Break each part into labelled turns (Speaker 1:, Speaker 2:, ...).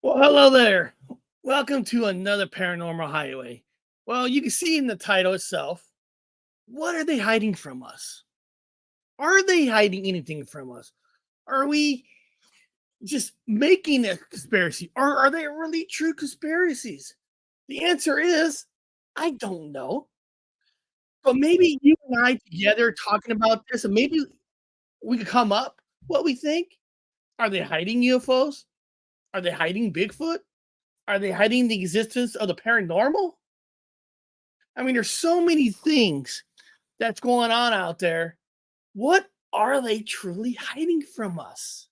Speaker 1: Well, hello there. Welcome to another Paranormal Highway. Well, you can see in the title itself, what are they hiding from us? Are they hiding anything from us? Are we just making a conspiracy? Or are they really true conspiracies? The answer is, I don't know. But maybe you and I together talking about this, and maybe we could come up what we think. Are they hiding UFOs? Are they hiding Bigfoot? Are they hiding the existence of the paranormal? I mean, there's so many things that's going on out there. What are they truly hiding from us?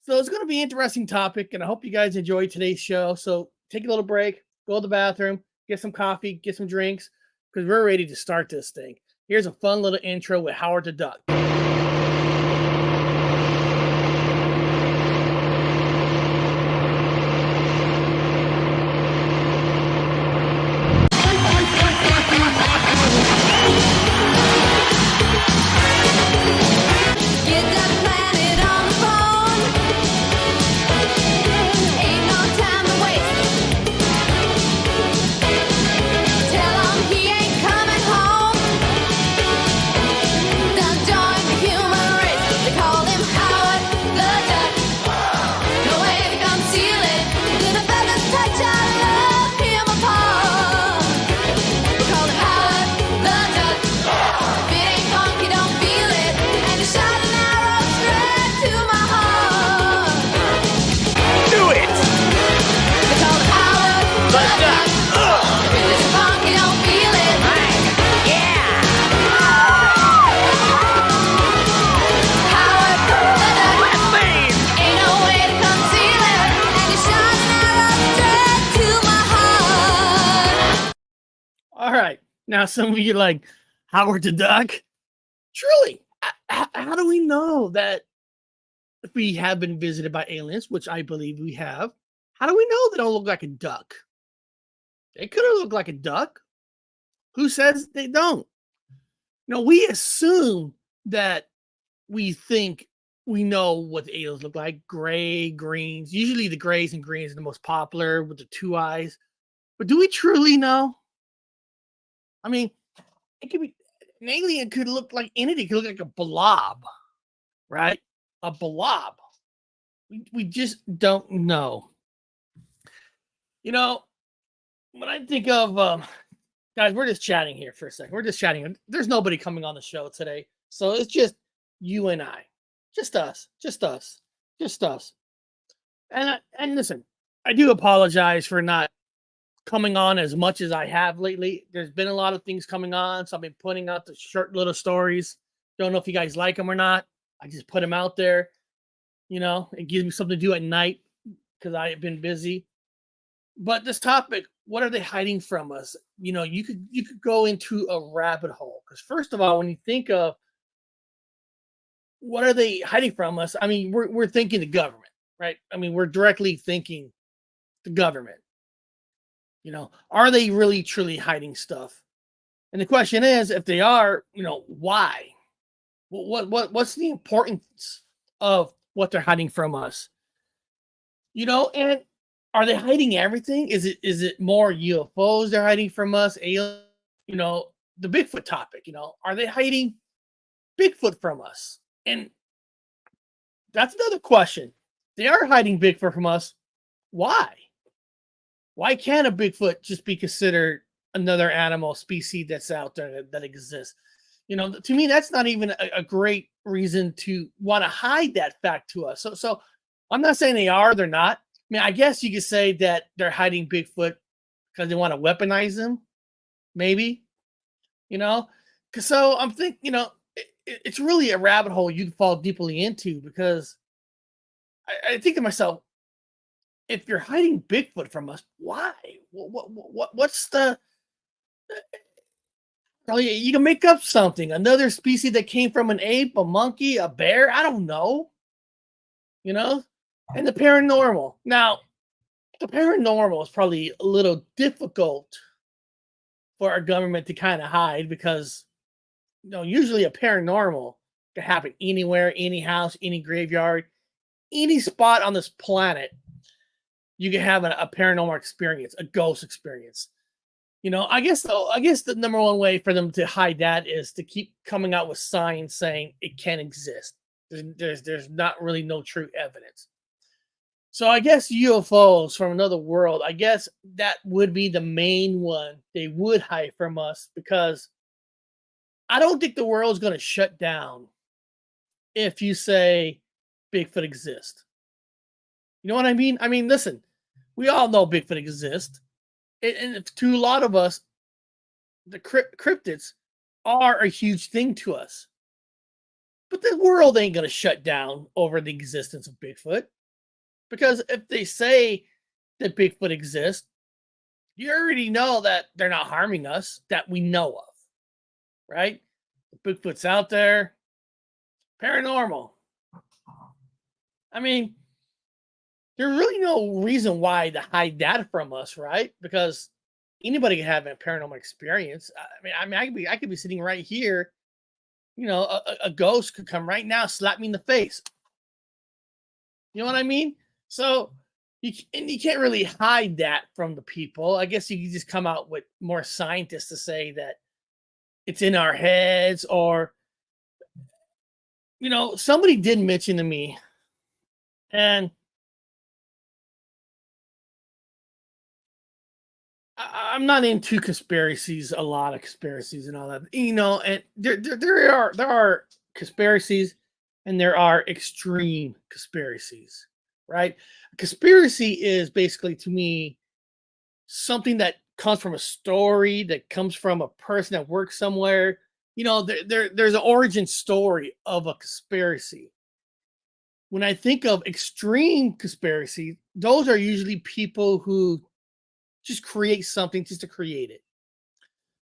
Speaker 1: So it's going to be an interesting topic, and I hope you guys enjoy today's show. So take a little break, go to the bathroom, get some coffee, get some drinks, because we're ready to start this thing. Here's a fun little intro with Howard the Duck. All right. Now, some of you like Howard the Duck. Truly, how do we know that if we have been visited by aliens, which I believe we have, how do we know they don't look like a duck? They could have looked like a duck. Who says they don't? No, we assume that we think we know what the aliens look like gray, greens. Usually the grays and greens are the most popular with the two eyes. But do we truly know? I mean, it could be an alien could look like anything, it could look like a blob, right? A blob. We just don't know. You know, when I think of guys, we're just chatting here for a second. We're just chatting. There's nobody coming on the show today. So it's just you and I. Just us. Just us. Just us. And listen, I do apologize for not coming on as much as I have lately. There's been a lot of things coming on, so I've been putting out the short little stories. Don't know if you guys like them or not. I just put them out there. You know, it gives me something to do at night because I have been busy. But this topic, what are they hiding from us? You know, you could go into a rabbit hole because first of all, when you think of what are they hiding from us, I mean, we're thinking the government, right? I mean, we're directly thinking the government. You know, are they really truly hiding stuff? And the question is, if they are, you know, why? What's the importance of what they're hiding from us? You know, and are they hiding everything? Is it more UFOs they're hiding from us? Alien, you know, the Bigfoot topic, you know, are they hiding Bigfoot from us? And that's another question. They are hiding Bigfoot from us. Why? Why can't a Bigfoot just be considered another animal species that's out there that exists? You know, to me, that's not even a great reason to want to hide that fact to us. So I'm not saying they are, they're not. I mean, I guess you could say that they're hiding Bigfoot because they want to weaponize him, maybe, you know? Cause so I'm thinking, you know, it's really a rabbit hole you can fall deeply into because I think to myself, if you're hiding Bigfoot from us, why? What's the? Oh, yeah, you can make up something. Another species that came from an ape, a monkey, a bear. I don't know. You know, and the paranormal. Now, the paranormal is probably a little difficult for our government to kind of hide because you know usually a paranormal can happen anywhere, any house, any graveyard, any spot on this planet. you can have a paranormal experience, a ghost experience. I guess the number one way for them to hide that is to keep coming out with signs saying it can't exist. There's not really no true evidence. So I guess UFOs from another world, I guess that would be the main one they would hide from us, because I don't think the world's going to shut down if you say Bigfoot exists. You know what I mean? I mean, listen, we all know Bigfoot exists. And to a lot of us, the cryptids are a huge thing to us. But the world ain't going to shut down over the existence of Bigfoot. Because if they say that Bigfoot exists, you already know that they're not harming us that we know of, right? Bigfoot's out there. Paranormal. I mean, there's really no reason why to hide that from us, right? Because anybody can have a paranormal experience. I could be sitting right here. A ghost could come right now, slap me in the face. You know what I mean? So you can't really hide that from the people. I guess you could just come out with more scientists to say that it's in our heads, or somebody did mention to me, and I'm not into conspiracies, a lot of conspiracies and all that, and there are conspiracies, and there are extreme conspiracies, right? A conspiracy is basically, to me, something that comes from a story, that comes from a person that works somewhere. There's an origin story of a conspiracy. When I think of extreme conspiracy, those are usually people who just create something just to create it.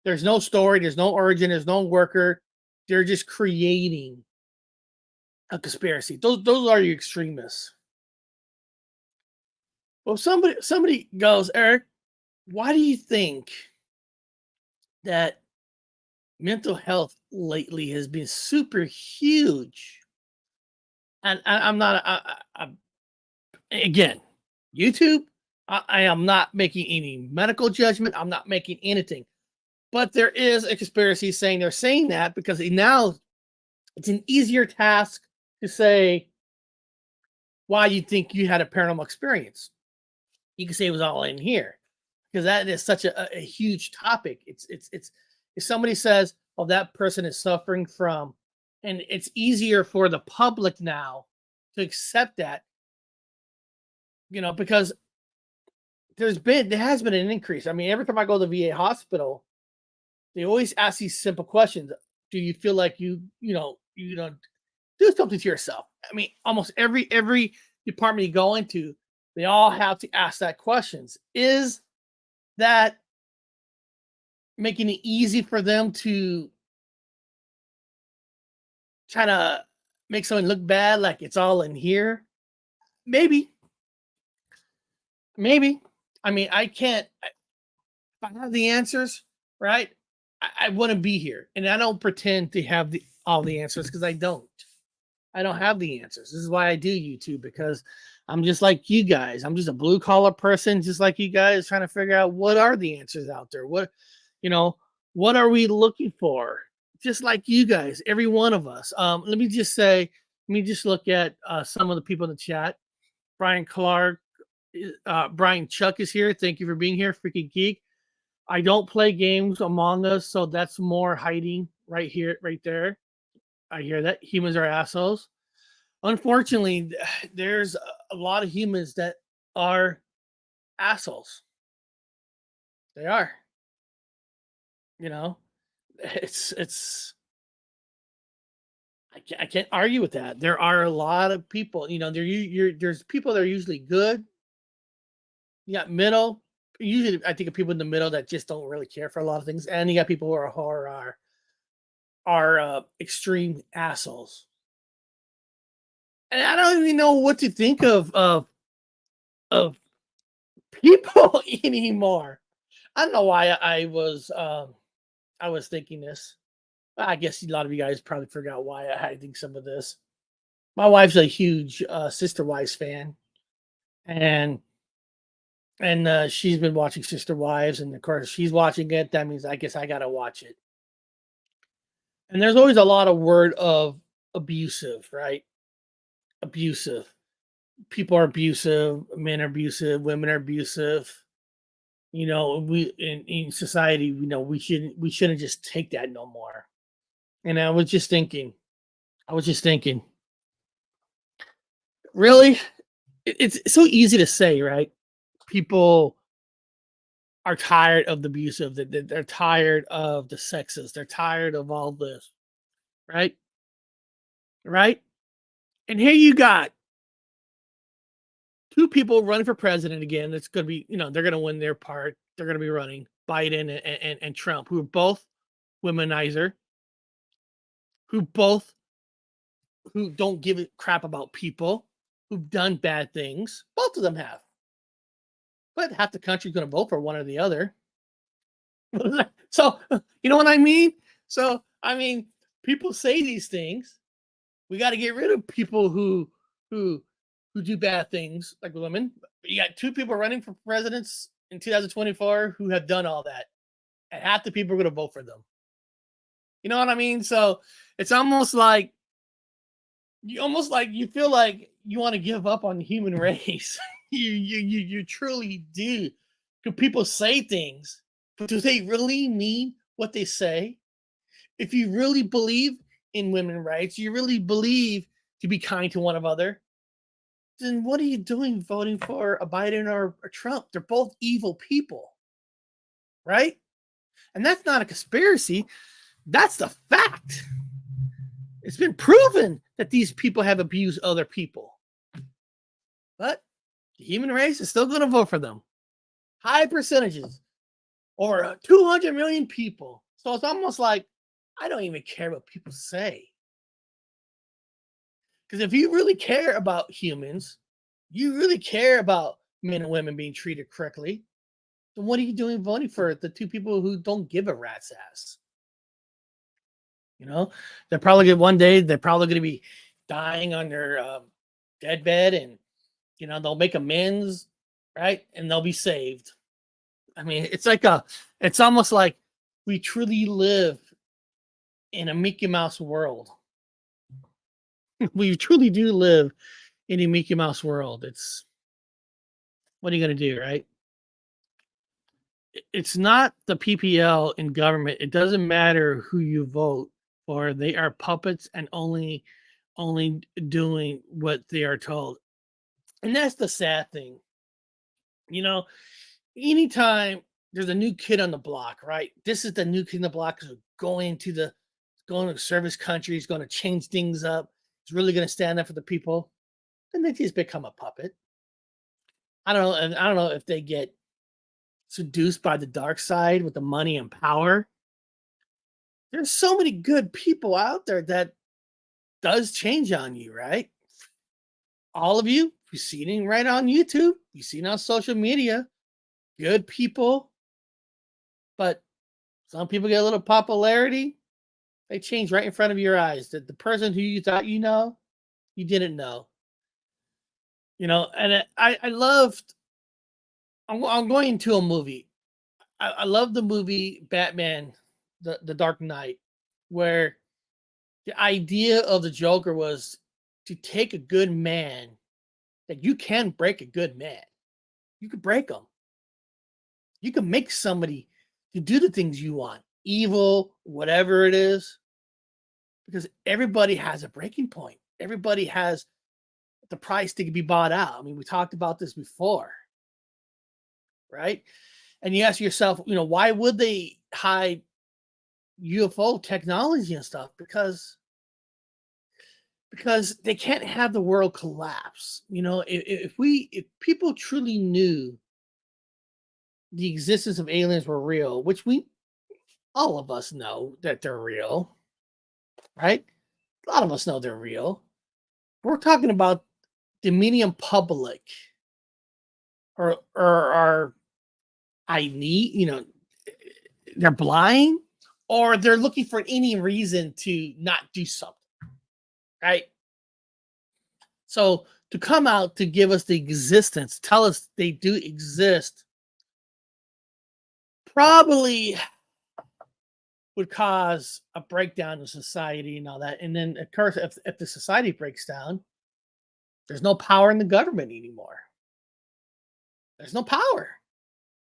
Speaker 1: There's no story, there's no origin, there's no worker. They're just creating a conspiracy. Those are your extremists. Well, somebody goes, Eric, why do you think that mental health lately has been super huge? And I'm not, again, YouTube. I am not making any medical judgment. I'm not making anything. But there is a conspiracy saying they're saying that because now it's an easier task to say why you think you had a paranormal experience. You can say it was all in here, because that is such a huge topic. It's if somebody says, "Oh, that person is suffering from," and it's easier for the public now to accept that, because there has been an increase. I mean, every time I go to the VA hospital, they always ask these simple questions. Do you feel like you do something to yourself? I mean, almost every department you go into, they all have to ask that questions. Is that making it easy for them to try to make someone look bad, like it's all in here? Maybe, maybe. I mean, I can't. If I have the answers, right? I wouldn't be here, and I don't pretend to have all the answers, because I don't. I don't have the answers. This is why I do YouTube, because I'm just like you guys. I'm just a blue collar person, just like you guys, trying to figure out what are the answers out there. You know, what are we looking for? Just like you guys, every one of us. Let me just say, let me just look at some of the people in the chat. Brian Clark, Brian Chuck is here. Thank you for being here, Freaky Geek. I don't play games Among Us, so that's more hiding right here, right there. I hear that. Humans are assholes. Unfortunately, there's a lot of humans that are assholes. They are. You know, it's. I can't argue with that. There are a lot of people. There's people that are usually good. You got middle. Usually, I think of people in the middle that just don't really care for a lot of things, and you got people who are extreme assholes. And I don't even know what to think of people anymore. I don't know why I was thinking this. I guess a lot of you guys probably forgot why I think some of this. My wife's a huge Sister Wives fan, and and she's been watching Sister Wives, and of course she's watching it. That means I guess I gotta watch it. And there's always a lot of word of abusive, right? Abusive. People are abusive, men are abusive, women are abusive. We in society, we shouldn't just take that no more. And I was just thinking, really, it's so easy to say, right? People are tired of the abusive, that they're tired of the sexist, they're tired of all this, right? Right? And here you got two people running for president again. That's going to be, they're going to win their part. They're going to be running Biden and Trump, who are both womanizer, who both who don't give a crap about people, who've done bad things. Both of them have, but half the country's going to vote for one or the other. So you know what I mean? So I mean, people say these things. We got to get rid of people who who do bad things like women. You got two people running for presidents in 2024 who have done all that, and half the people are going to vote for them. You know what I mean? So it's almost like you feel like you want to give up on the human race. You truly do. Do people say things, but do they really mean what they say? If you really believe in women's rights, you really believe to be kind to one another, then what are you doing voting for a Biden or Trump? They're both evil people, right? And that's not a conspiracy. That's the fact. It's been proven that these people have abused other people. But the human race is still going to vote for them. High percentages, over 200 million people. So it's almost like I don't even care what people say. Because if you really care about humans, you really care about men and women being treated correctly, then what are you doing voting for the two people who don't give a rat's ass? You know, they're probably going one day, they're probably going to be dying on their deadbed, and, they'll make amends, right? And they'll be saved. I mean, it's almost like we truly live in a Mickey Mouse world. We truly do live in a Mickey Mouse world. What are you going to do, right? It's not the PPL in government. It doesn't matter who you vote for. They are puppets and only doing what they are told. And that's the sad thing. You know, anytime there's a new kid on the block, right? This is the new kid on the block is going to service countries, going to change things up. It's really going to stand up for the people. Then they just become a puppet. I don't know, and I don't know if they get seduced by the dark side with the money and power. There's so many good people out there that does change on you, right? All of you seen it right on YouTube, you seen it on social media, good people, but some people get a little popularity, they change right in front of your eyes. That the person who you thought you didn't know. And I loved. I'm going to a movie. I love the movie Batman, the Dark Knight, where the idea of the Joker was to take a good man, that you can break a good man. You could break them. You can make somebody to do the things you want, evil, whatever it is, because everybody has a breaking point. Everybody has the price to be bought out. I mean, we talked about this before, right? And you ask yourself, why would they hide UFO technology and stuff? Because they can't have the world collapse. If people truly knew the existence of aliens were real, which all of us know that they're real, right? A lot of us know they're real. We're talking about the medium public, or I need, they're blind, or they're looking for any reason to not do something, right? So to come out to give us the existence, tell us they do exist, probably would cause a breakdown in society and all that. And then, of course, if the society breaks down, there's no power in the government anymore. There's no power.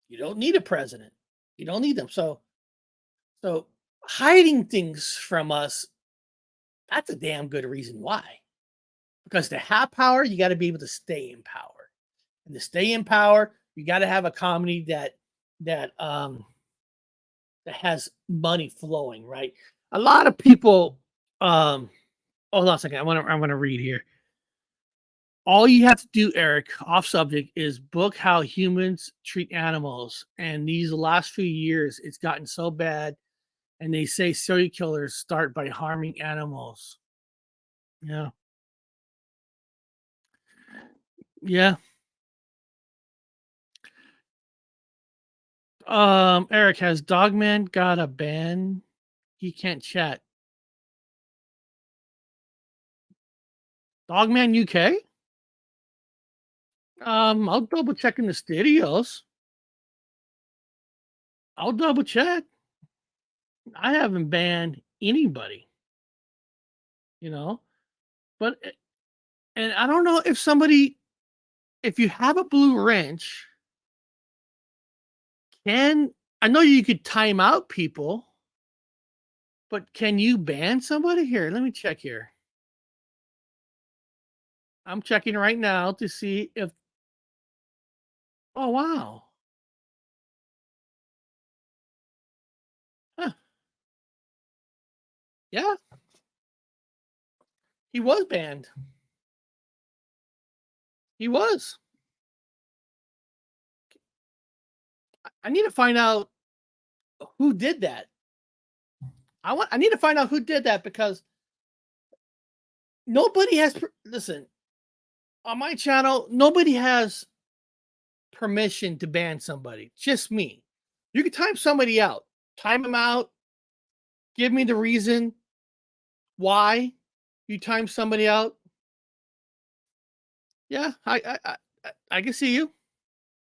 Speaker 1: You don't need a president. You don't need them. So hiding things from us, that's a damn good reason why. Because to have power, you got to be able to stay in power. And to stay in power, you got to have a comedy that that has money flowing, right? A lot of people hold on a second. I want to read here. All you have to do, Eric, off subject, is book how humans treat animals. And these last few years, it's gotten so bad. And they say serial killers start by harming animals. Yeah. Yeah. Eric, has Dogman got a ban? He can't chat. Dogman UK? I'll double check in the studios. I'll double check. I haven't banned anybody, you know. But and I don't know if you have a blue wrench, can I know you could time out people, but can you ban somebody? Here, let me check here. I'm checking right now to see if oh wow. Huh, yeah, he was banned. He was. I need to find out who did that. I need to find out who did that because nobody has listen, on my channel, nobody has permission to ban somebody. Just me. You can time somebody out. Time them out. Give me the reason why you time somebody out. Yeah, I can see you.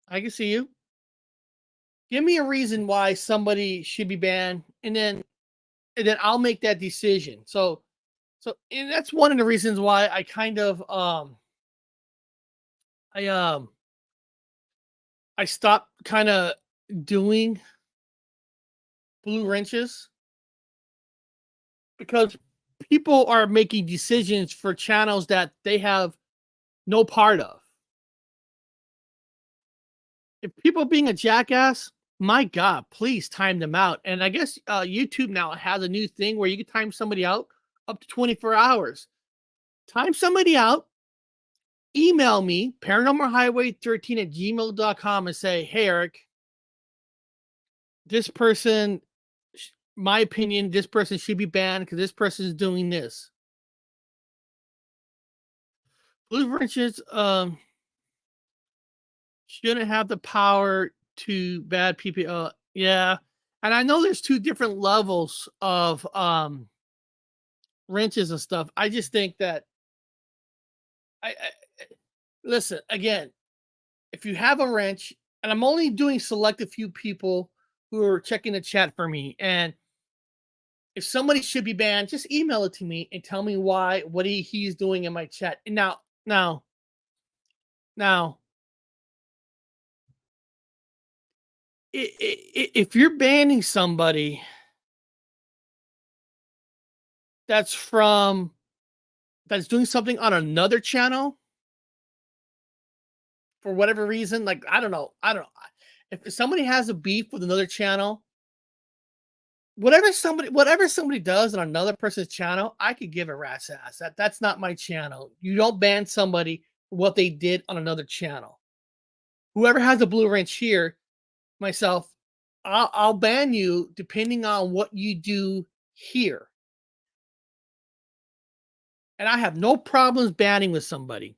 Speaker 1: I can see you. Give me a reason why somebody should be banned, and then I'll make that decision. So and that's one of the reasons why I kind of I um I stopped kind of doing blue wrenches because people are making decisions for channels that they have no part of. If people being a jackass, my God, please time them out. And I guess YouTube now has a new thing where you can time somebody out up to 24 hours. Time somebody out, email me, paranormalhighway13 at gmail.com, and say, hey, Eric, this person, my opinion, this person should be banned because this person is doing this. Blue wrenches shouldn't have the power to bad people. Yeah. And I know there's two different levels of wrenches and stuff. I just think that I listen again. If you have a wrench, and I'm only doing select a few people who are checking the chat for me, and if somebody should be banned, just email it to me and tell me why, what he's doing in my chat. And now, if you're banning somebody that's from that's doing something on another channel for whatever reason, like I don't know. If somebody has a beef with another channel, whatever somebody does on another person's channel, I could give a rat's ass. That's not my channel. You don't ban somebody for what they did on another channel. Whoever has a blue wrench here, myself, I'll ban you depending on what you do here. And I have no problems banning with somebody.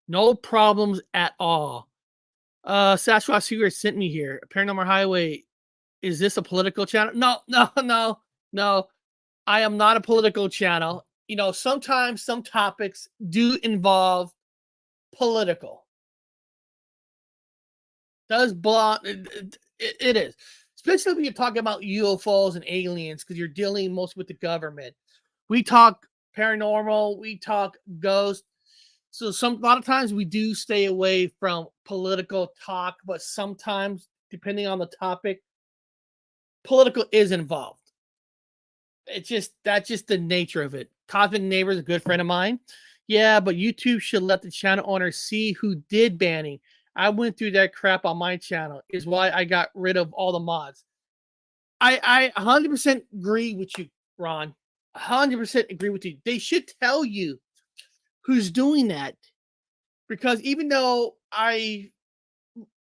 Speaker 1: No problems at all. Sasha Secret sent me here. Paranormal Highway. Is this a political channel? No, no, no, no. I am not a political channel. You know, sometimes some topics do involve political. Does block it is. Especially when you're talking about UFOs and aliens, because you're dealing most with the government. We talk paranormal, we talk ghost. So a lot of times we do stay away from political talk, but sometimes, depending on the topic, political is involved. That's just the nature of it. Cosmic Neighbor is a good friend of mine. Yeah, but YouTube should let the channel owner see who did banning. I went through that crap on my channel. Is why I got rid of all the mods. I 100% agree with you, Ron. 100% agree with you. They should tell you who's doing that, because even though I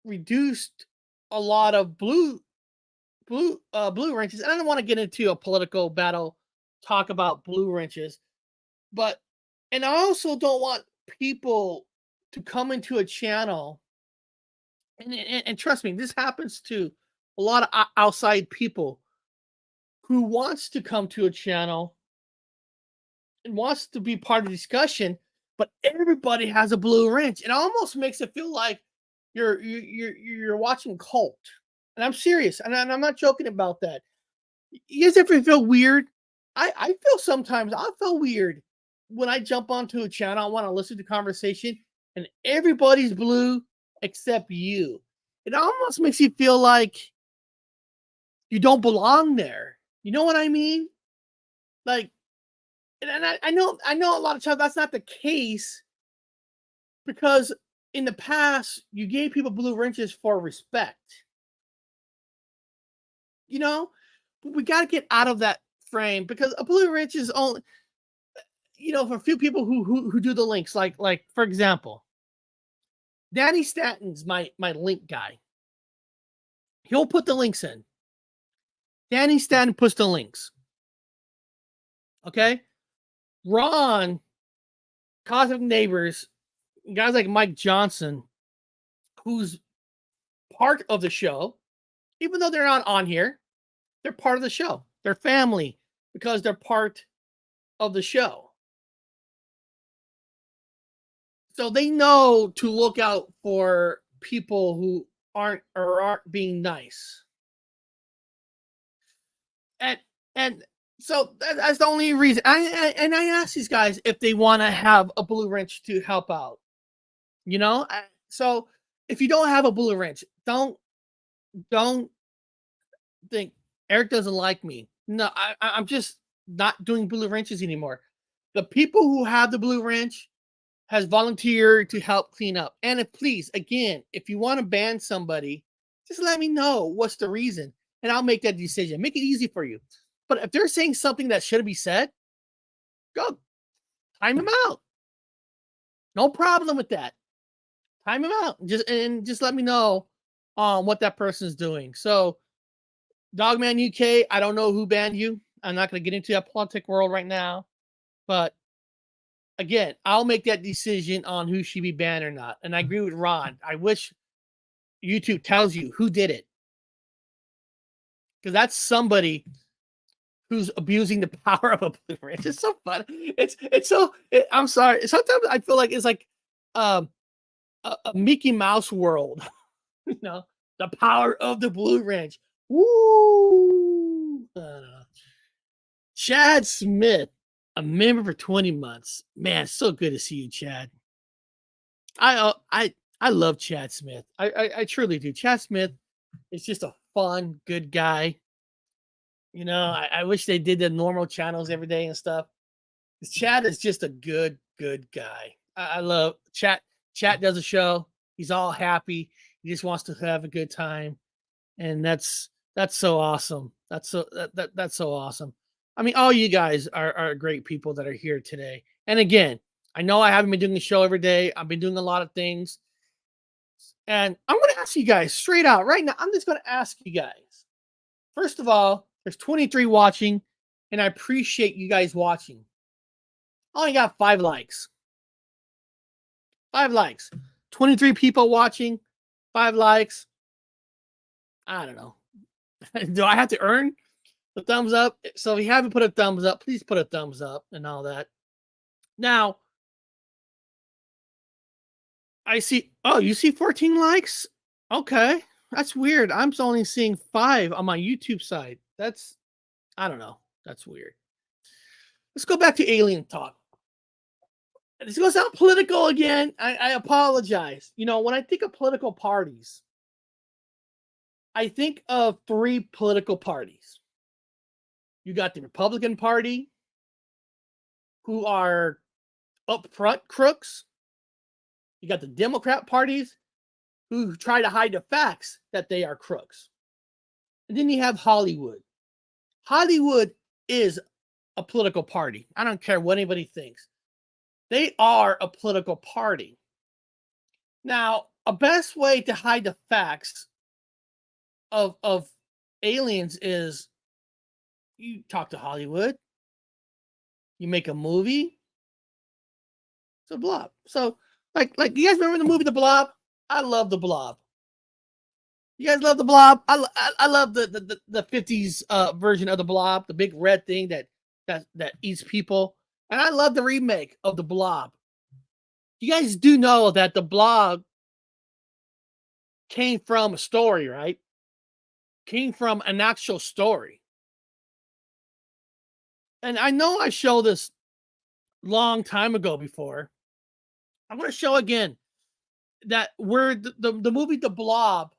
Speaker 1: reduced a lot of blue wrenches, and I don't want to get into a political battle talk about blue wrenches, but and I also don't want people to come into a channel and trust me, this happens to a lot of outside people who wants to come to a channel and wants to be part of the discussion, but everybody has a blue wrench. It almost makes it feel like you're watching Cult. And I'm serious, and I'm not joking about that. You guys ever feel weird? I feel sometimes I feel weird when I jump onto a channel. I want to listen to conversation, and everybody's blue except you. It almost makes you feel like you don't belong there. You know what I mean? Like, and I know a lot of times that's not the case, because in the past you gave people blue wrenches for respect. You know, but we got to get out of that frame, because a blue wrench is only, for a few people who do the links. Like for example, Danny Stanton's my link guy. He'll put the links in. Danny Stanton puts the links. Okay, Ron, Cosmic Neighbors, guys like Mike Johnson, who's part of the show, even though they're not on here, they're part of the show. They're family because they're part of the show. So they know to look out for people who aren't being nice. And and so that's the only reason. I ask these guys if they want to have a blue wrench to help out. So if you don't have a blue wrench, don't think Eric doesn't like me. No, I'm just not doing blue wrenches anymore. The people who have the blue wrench has volunteered to help clean up. And please, again, if you want to ban somebody, just let me know what's the reason, and I'll make that decision. Make it easy for you. But if they're saying something that shouldn't be said, go time them out. No problem with that. Time them out. Just let me know what that person's doing. So, Dogman UK, I don't know who banned you. I'm not going to get into that politic world right now, but again, I'll make that decision on who should be banned or not. And I agree with Ron. I wish YouTube tells you who did it, because that's somebody who's abusing the power of a blue wrench. It's so fun. I'm sorry. Sometimes I feel like it's like a Mickey Mouse world. The power of the blue wrench. Woo! Chad Smith, a member for 20 months. Man, it's so good to see you, Chad. I love Chad Smith. I truly do. Chad Smith is just a fun, good guy. I wish they did the normal channels every day and stuff. Chad is just a good guy. I love Chat. Chat does a show. He's all happy. He just wants to have a good time, and that's so awesome. That's so awesome. I mean, all you guys are great people that are here today. And again, I know I haven't been doing the show every day. I've been doing a lot of things, and I'm going to ask you guys straight out right now. I'm just going to ask you guys. First of all, there's 23 watching, and I appreciate you guys watching. I only got 5 likes. 5 likes. 23 people watching, 5 likes. I don't know. Do I have to earn the thumbs up? So if you haven't put a thumbs up, please put a thumbs up and all that. Now, I see. Oh, you see 14 likes? Okay. That's weird. I'm only seeing 5 on my YouTube side. I don't know. That's weird. Let's go back to alien talk. This goes sound political again. I apologize. When I think of political parties, I think of 3 political parties. You got the Republican Party, who are upfront crooks. You got the Democrat parties, who try to hide the facts that they are crooks. And then you have Hollywood. Hollywood is a political party. I don't care what anybody thinks. They are a political party. Now, a best way to hide the facts of aliens is you talk to Hollywood, you make a movie. It's a blob. So, like you guys remember the movie The Blob? I love The Blob. You guys love The Blob? I love the 50s version of The Blob, the big red thing that eats people. And I love the remake of The Blob. You guys do know that The Blob came from a story, right? Came from an actual story. And I know I showed this long time ago before. I'm going to show again that where the movie The Blob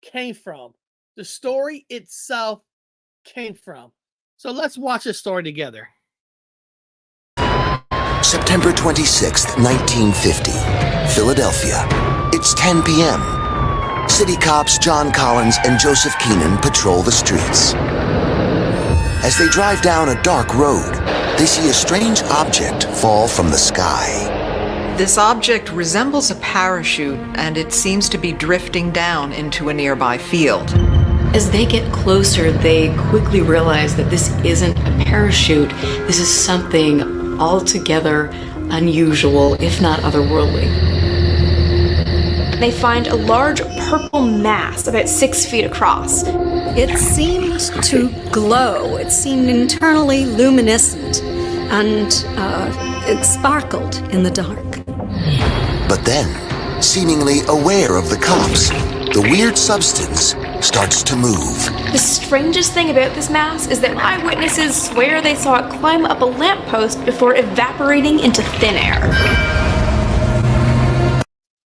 Speaker 1: came from. The story itself came from. So let's watch this story together.
Speaker 2: September 26th, 1950, Philadelphia. It's 10 p.m. City cops John Collins and Joseph Keenan patrol the streets. As they drive down a dark road, they see a strange object fall from the sky.
Speaker 3: This object resembles a parachute, and it seems to be drifting down into a nearby field.
Speaker 4: As they get closer, they quickly realize that this isn't a parachute. This is something altogether unusual, if not otherworldly.
Speaker 5: They find a large purple mass about 6 feet across.
Speaker 6: It seemed to glow. It seemed internally luminescent, and it sparkled in the dark.
Speaker 2: But then, seemingly aware of the cops, the weird substance starts to move.
Speaker 5: The strangest thing about this mass is that eyewitnesses swear they saw it climb up a lamppost before evaporating into thin air.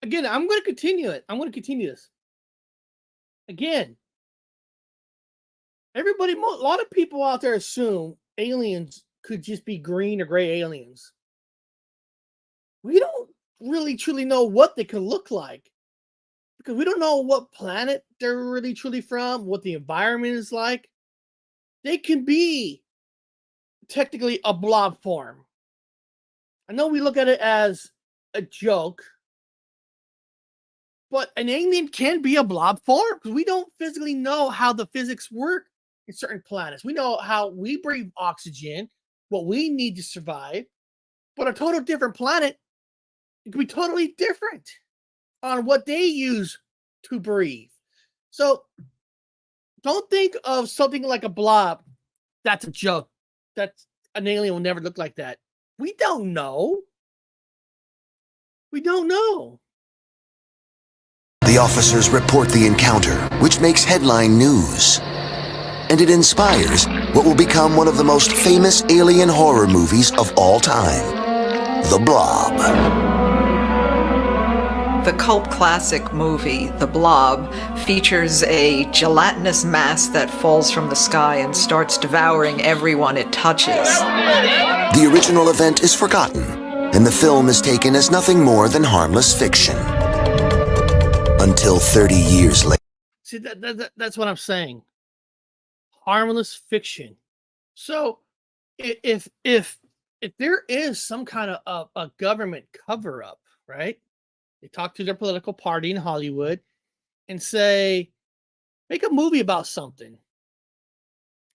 Speaker 1: Again, I'm going to continue it. I'm going to continue this. Again, a lot of people out there assume aliens could just be green or gray aliens. We don't really truly know what they could look like because we don't know what planet they're really truly from, what the environment is like. They can be technically a blob form. I know we look at it as a joke, but an alien can be a blob form because we don't physically know how the physics work in certain planets. We know how we breathe oxygen, what we need to survive, but a total different planet, it could be totally different on what they use to breathe. So don't think of something like a blob. That's a joke. That's an alien will never look like that. We don't know. We don't know.
Speaker 2: The officers report the encounter, which makes headline news. And it inspires what will become one of the most famous alien horror movies of all time, The Blob.
Speaker 3: The cult classic movie, The Blob, features a gelatinous mass that falls from the sky and starts devouring everyone it touches.
Speaker 2: The original event is forgotten, and the film is taken as nothing more than harmless fiction. Until 30 years later.
Speaker 1: See, that's what I'm saying. Harmless fiction. So if there is some kind of a government cover-up, right? They talk to their political party in Hollywood and say, make a movie about something.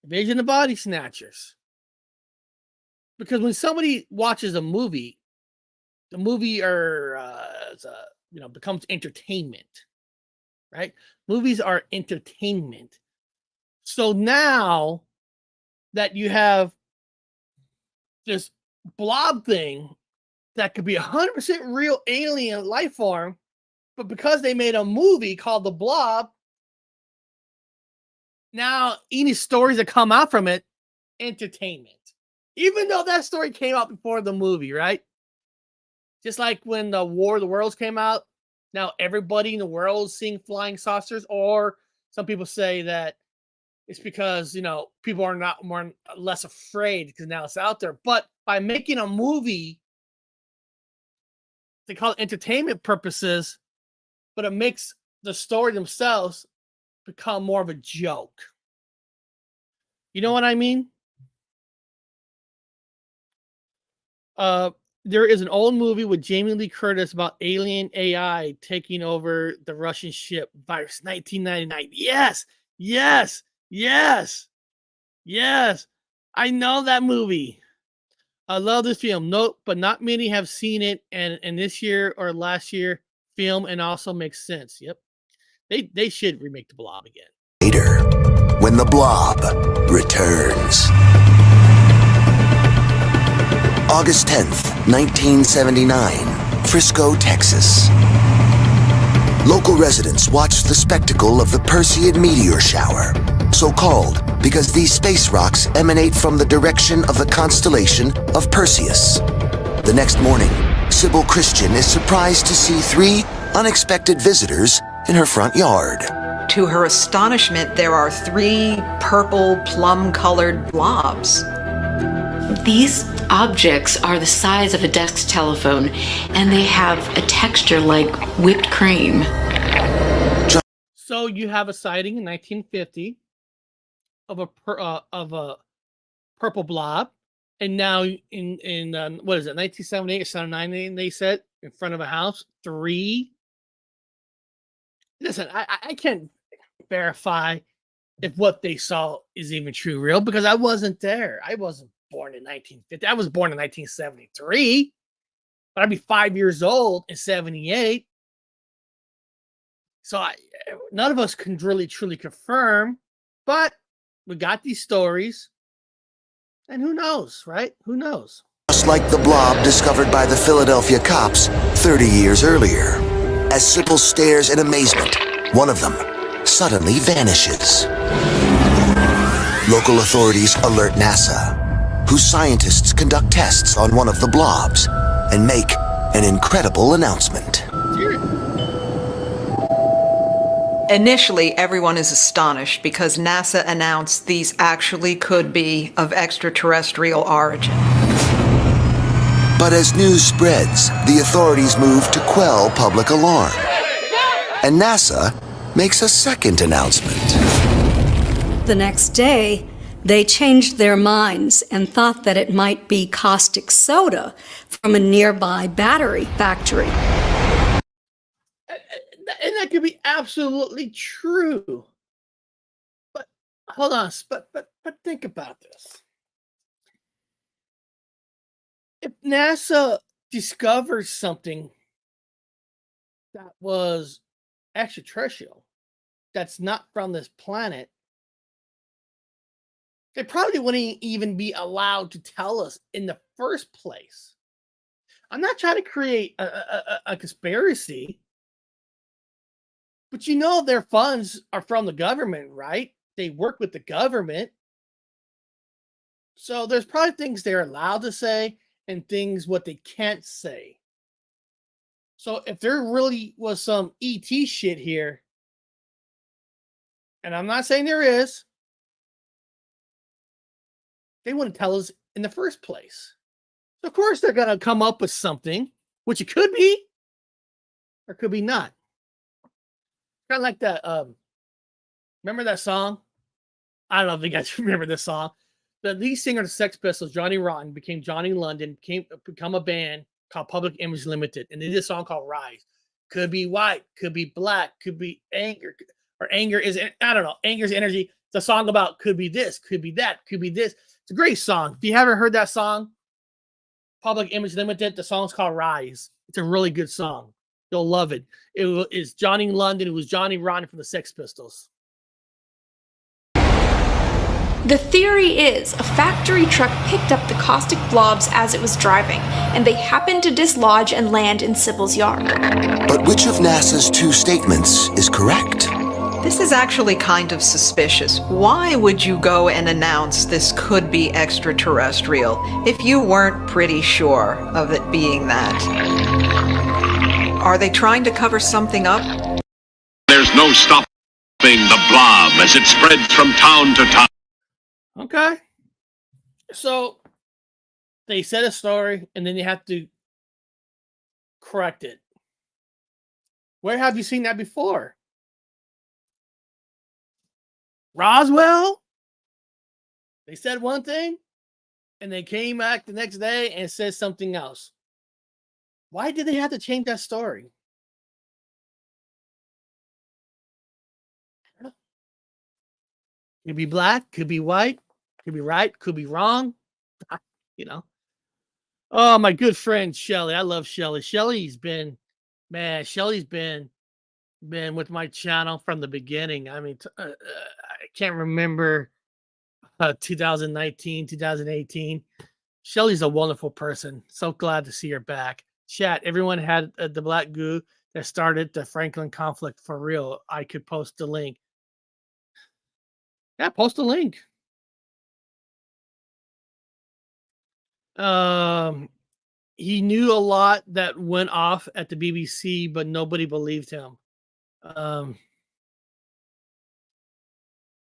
Speaker 1: Invasion of Body Snatchers. Because when somebody watches a movie, the movie becomes entertainment, right? Movies are entertainment. So now that you have this blob thing that could be 100% real alien life form, but because they made a movie called The Blob, now any stories that come out from it, entertainment. Even though that story came out before the movie, right? Just like when the War of the Worlds came out, now everybody in the world is seeing flying saucers, or some people say that it's because, people are less afraid because now it's out there. But by making a movie, they call it entertainment purposes, but it makes the story themselves become more of a joke. You know what I mean? There is an old movie with Jamie Lee Curtis about alien AI taking over the Russian ship Virus 1999. Yes, yes, yes, yes. I know that movie. I love this film. No, but not many have seen it. And this year or last year, film and also makes sense. Yep. They should remake The Blob again.
Speaker 2: Later, when The Blob returns. August 10th, 1979, Frisco, Texas. Local residents watched the spectacle of the Perseid meteor shower, so called because these space rocks emanate from the direction of the constellation of Perseus. The next morning, Sybil Christian is surprised to see 3 unexpected visitors in her front yard.
Speaker 3: To her astonishment, there are 3 purple plum-colored blobs.
Speaker 4: These objects are the size of a desk telephone, and they have a texture like whipped cream.
Speaker 1: So you have a sighting in 1950 of a purple blob, and now in what is it, 1978 or 79? They said in front of a house 3. Listen, I can't verify if what they saw is even true, real, because I wasn't there. I wasn't born in 1950. I was born in 1973, but I'd be 5 years old in 78. So none of us can really truly confirm, but we got these stories, and who knows, right? Who knows?
Speaker 2: Just like the blob discovered by the Philadelphia cops 30 years earlier. As Sybil stares in amazement, one of them suddenly vanishes. Local authorities alert NASA, whose scientists conduct tests on one of the blobs and make an incredible announcement.
Speaker 3: Initially, everyone is astonished because NASA announced these actually could be of extraterrestrial origin.
Speaker 2: But as news spreads, the authorities move to quell public alarm. And NASA makes a second announcement.
Speaker 6: The next day, they changed their minds and thought that it might be caustic soda from a nearby battery factory.
Speaker 1: And that could be absolutely true. But hold on, but think about this. If NASA discovers something that was extraterrestrial, that's not from this planet, they probably wouldn't even be allowed to tell us in the first place. I'm not trying to create a conspiracy, but their funds are from the government, right? They work with the government. So there's probably things they're allowed to say and things what they can't say. So if there really was some ET shit here, and I'm not saying there is, they wouldn't tell us in the first place. So of course they're going to come up with something, which it could be, or could be not. Kind of like that. Remember that song? I don't know if you guys remember this song. The lead singer of the Sex Pistols, Johnny Rotten, became Johnny London, become a band called Public Image Limited, and they did a song called Rise. Could be white, could be black, could be anger, or anger is, I don't know, anger is energy. It's a song about could be this, could be that, could be this. It's a great song. If you haven't heard that song, Public Image Limited, the song's called Rise. It's a really good song. You'll love it. It is Johnny London. It was Johnny Rotten from the Sex Pistols.
Speaker 5: The theory is a factory truck picked up the caustic blobs as it was driving, and they happened to dislodge and land in Sybil's yard.
Speaker 2: But which of NASA's two statements is correct?
Speaker 3: This is actually kind of suspicious. Why would you go and announce this could be extraterrestrial if you weren't pretty sure of it being that? Are they trying to cover something up?
Speaker 7: There's no stopping the blob as it spreads from town to town.
Speaker 1: Okay. So they said a story and then you have to correct it. Where have you seen that before? Roswell? They said one thing and they came back the next day and said something else. Why did they have to change that story? Could be black, could be white, could be right, could be wrong. You know. Oh, my good friend Shelly. I love Shelly. Shelly's been with my channel from the beginning. I mean, I can't remember 2019, 2018. Shelly's a wonderful person. So glad to see her back. Chat, everyone had the black goo that started the Franklin conflict for real. I could post the link. Yeah, post a link. He knew a lot that went off at the BBC, but nobody believed him.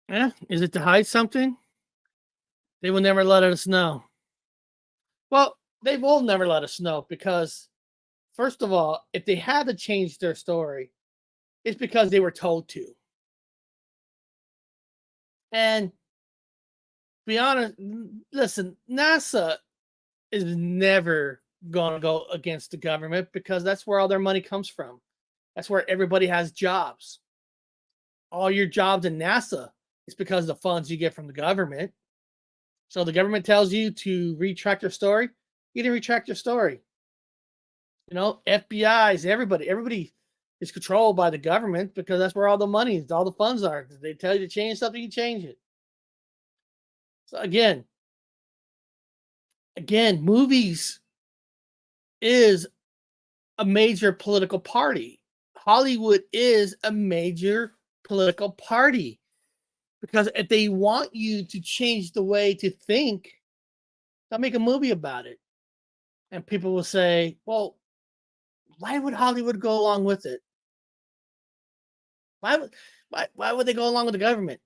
Speaker 1: Yeah, is it to hide something? They will never let us know. Well, they will never let us know because, first of all, if they had to change their story, it's because they were told to. And be honest, listen, NASA is never going to go against the government because that's where all their money comes from. That's where everybody has jobs. All your jobs in NASA is because of the funds you get from the government. So the government tells you to retract your story, you didn't retract your story. You know, FBI's, everybody is controlled by the government because that's where all the money is, all the funds are. They tell you to change something, you change it. So again, movies is a major political party. Hollywood is a major political party because if they want you to change the way to think, they'll make a movie about it. And people will say, well, why would Hollywood go along with it? Why would they go along with the government?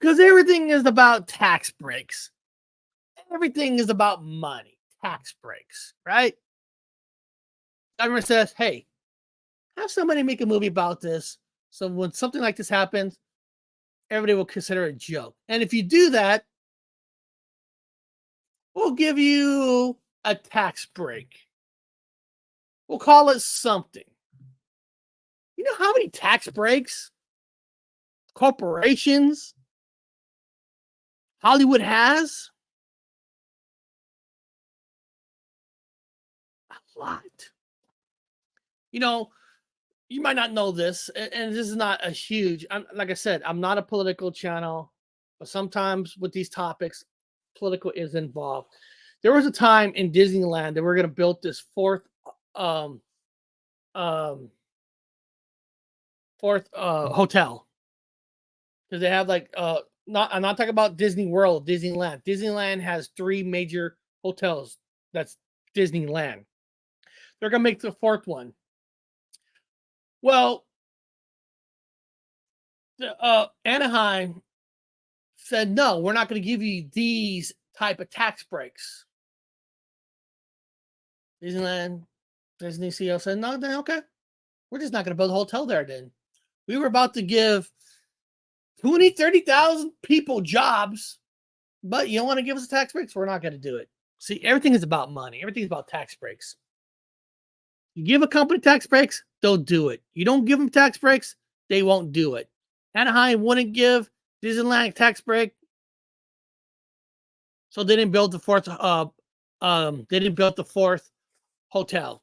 Speaker 1: Because everything is about tax breaks. Everything is about money, tax breaks, right? Government says, hey, have somebody make a movie about this. So when something like this happens, everybody will consider it a joke. And if you do that, we'll give you a tax break. We'll call it something. You know how many tax breaks corporations Hollywood has? A lot. You know, you might not know this, and this is not a huge, like I said, I'm not a political channel, but sometimes with these topics, political is involved. There was a time in Disneyland that we're going to build this fourth hotel. Because they have like I'm not talking about Disney World, Disneyland. Disneyland has 3 major hotels. That's Disneyland. They're gonna make the 4th one. Well, Anaheim said no, we're not gonna give you these type of tax breaks. Disneyland, Disney CEO said no, then okay. We're just not gonna build a hotel there then. We were about to give 20, 30,000 people jobs, but you don't want to give us a tax breaks? We're not going to do it. See, everything is about money. Everything is about tax breaks. You give a company tax breaks, they'll do it. You don't give them tax breaks, they won't do it. Anaheim wouldn't give Disneyland a tax break, so they didn't build the 4th. They didn't build the 4th hotel,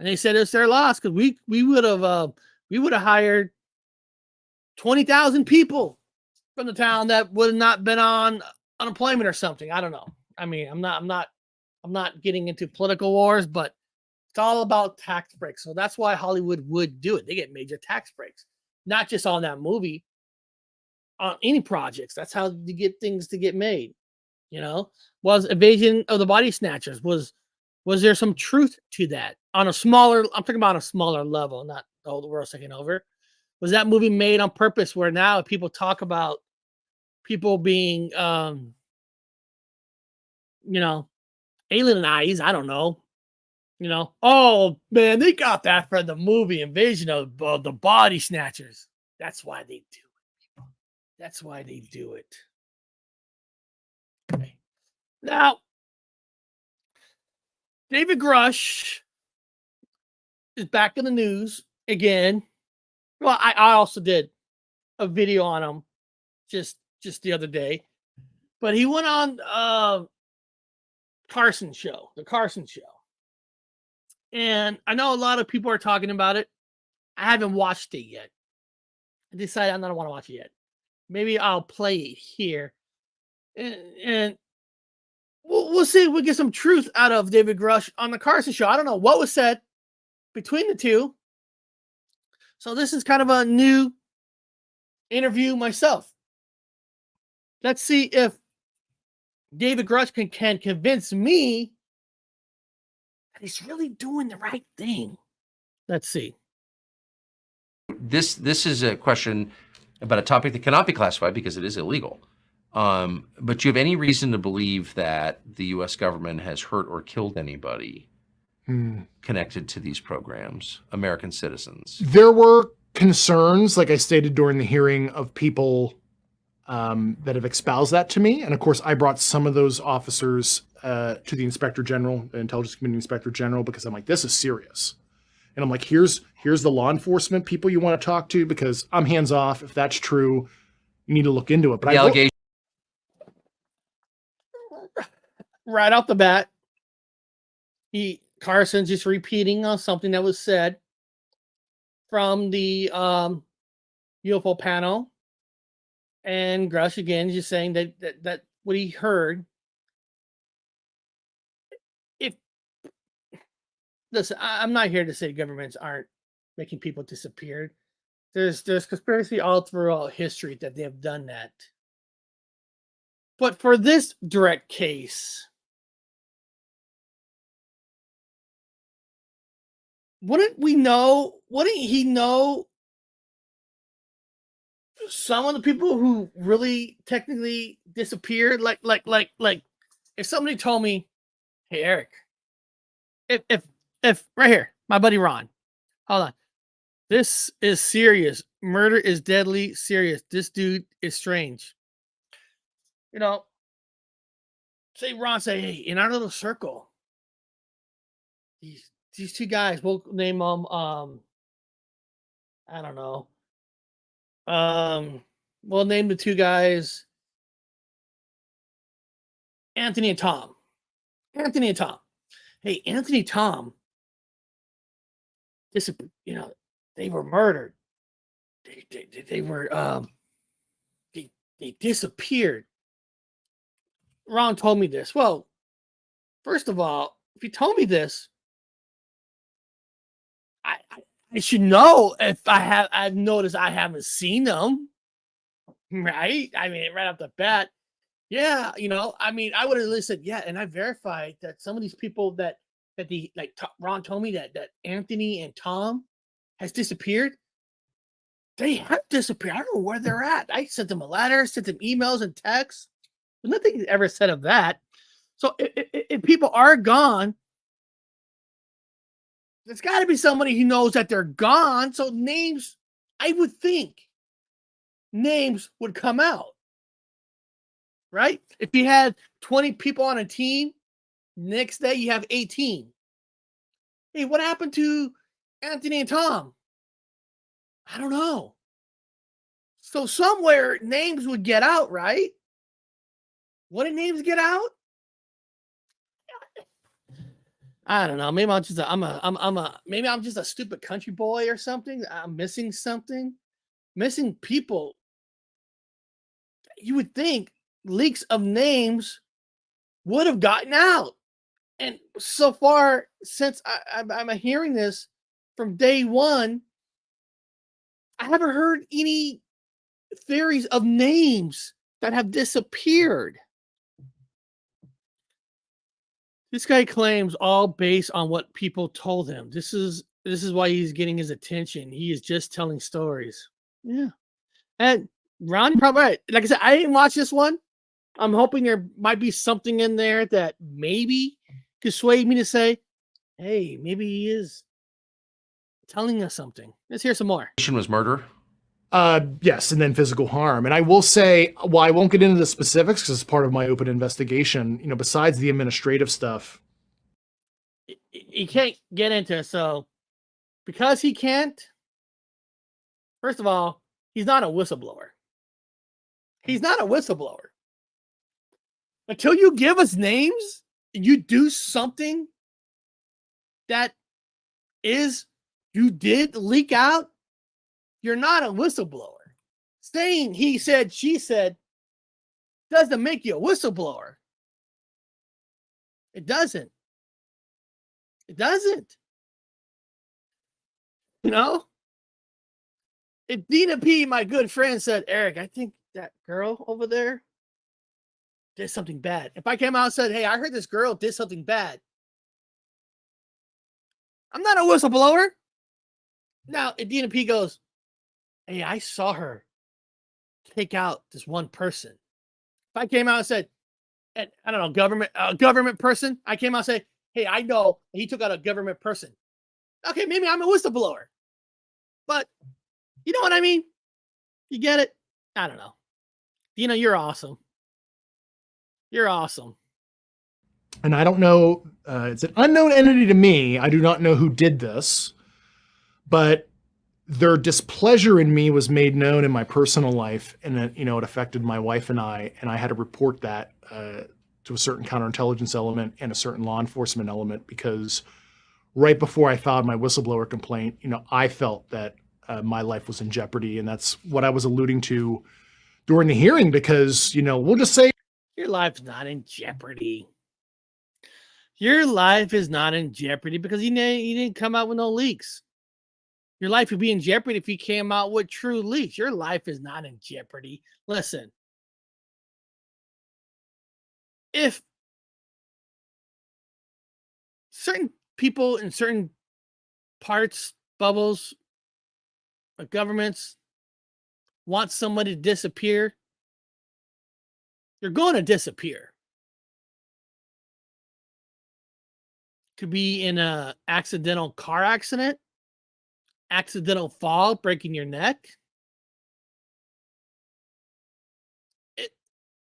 Speaker 1: and they said it's their loss because we would have hired 20,000 people from the town that would have not been on unemployment or something. I don't know. I mean, I'm not getting into political wars, but it's all about tax breaks. So that's why Hollywood would do it. They get major tax breaks, not just on that movie, on any projects. That's how you get things to get made. You know, was Invasion of the Body Snatchers, was there some truth to that on a smaller? I'm talking about a smaller level, not the whole world taking over. Was that movie made on purpose? Where now people talk about people being, you know, alienized? I don't know. You know, oh man, they got that from the movie Invasion of the Body Snatchers. That's why they do it. That's why they do it. Okay. Now, David Grush is back in the news again. Well, I also did a video on him just the other day, but he went on the Carson show, and I know a lot of people are talking about it. I haven't watched it yet. I decided I don't want to watch it yet. Maybe I'll play it here, and we'll see if we get some truth out of David Grush on the Carson show. I don't know what was said between the two. So this is kind of a new interview myself. Let's see if David Grush can convince me that he's really doing the right thing. Let's see.
Speaker 8: This is a question about a topic that cannot be classified because it is illegal. But do you have any reason to believe that the U.S. government has hurt or killed anybody connected to these programs, American citizens?
Speaker 9: There were concerns, like I stated during the hearing, of people that have espoused that to me. And of course, I brought some of those officers to the Inspector General, the Intelligence Community Inspector General, because I'm like, this is serious. And I'm like, here's the law enforcement people you want to talk to, because I'm hands off. If that's true, you need to look into it. But
Speaker 8: the allegation.
Speaker 1: Right off the bat, Carson's just repeating something that was said from the UFO panel, and Grush again is just saying that what he heard. If listen, I'm not here to say governments aren't making people disappear. There's conspiracy all throughout history that they have done that. But for this direct case, wouldn't he know some of the people who really technically disappeared? Like if somebody told me, hey Eric, if right here, my buddy Ron, hold on, this is serious. Murder is deadly serious. This dude is strange. You know, say Ron, say, hey, in our little circle, these two guys, we'll name them, I don't know. We'll name the two guys Anthony and Tom. Anthony and Tom. Hey, Anthony and Tom, they were murdered. They were they disappeared. Ron told me this. Well, first of all, if he told me this, I should know. If I've noticed I haven't seen them, right? I mean, right off the bat, yeah, I mean, I would have listened, yeah, and I verified that some of these people that Ron told me that Anthony and Tom has disappeared. They have disappeared. I don't know where they're at. I sent them a letter, sent them emails and texts. But nothing ever said of that. So if people are gone, there's got to be somebody who knows that they're gone. So names, I would think, names would come out, right? If you had 20 people on a team, next day you have 18. Hey, what happened to Anthony and Tom? I don't know. So somewhere names would get out, right? What did names get out? I don't know. Maybe maybe I'm just a stupid country boy or something. I'm missing something. Missing people you would think leaks of names would have gotten out. And so far, since I'm hearing this from day one, I haven't heard any theories of names that have disappeared. This guy claims all based on what people told him. This is why he's getting his attention. He is just telling stories. Yeah. And Ron, probably right. Like I said, I didn't watch this one. I'm hoping there might be something in there that maybe could sway me to say, hey, maybe he is telling us something. Let's hear some more.
Speaker 8: Was murder?
Speaker 9: Yes, and then physical harm. And I will say, while I won't get into the specifics because it's part of my open investigation, besides the administrative stuff.
Speaker 1: He can't get into it. So because he can't, first of all, he's not a whistleblower. He's not a whistleblower. Until you give us names and you do something that is, you did leak out, you're not a whistleblower. Saying he said, she said, doesn't make you a whistleblower. It doesn't. It doesn't. If Dina P., my good friend, said, Eric, I think that girl over there did something bad. If I came out and said, hey, I heard this girl did something bad, I'm not a whistleblower. Now, if Dina P. goes, hey, I saw her take out this one person. If I came out and said, and I don't know, government person, I came out and said, hey, I know he took out a government person. Okay, maybe I'm a whistleblower. But you know what I mean? You get it? I don't know. You're awesome. You're awesome.
Speaker 9: And I don't know, it's an unknown entity to me. I do not know who did this, but their displeasure in me was made known in my personal life, and it affected my wife and I had to report that to a certain counterintelligence element and a certain law enforcement element, because right before I filed my whistleblower complaint, I felt that my life was in jeopardy, and that's what I was alluding to during the hearing, because, we'll just say
Speaker 1: your life's not in jeopardy. Your life is not in jeopardy because you didn't come out with no leaks. Your life would be in jeopardy if you came out with true leaks. Your life is not in jeopardy. Listen, if certain people in certain parts, bubbles, or governments want somebody to disappear, you're going to disappear. Could be in a accidental car accident, accidental fall, breaking your neck.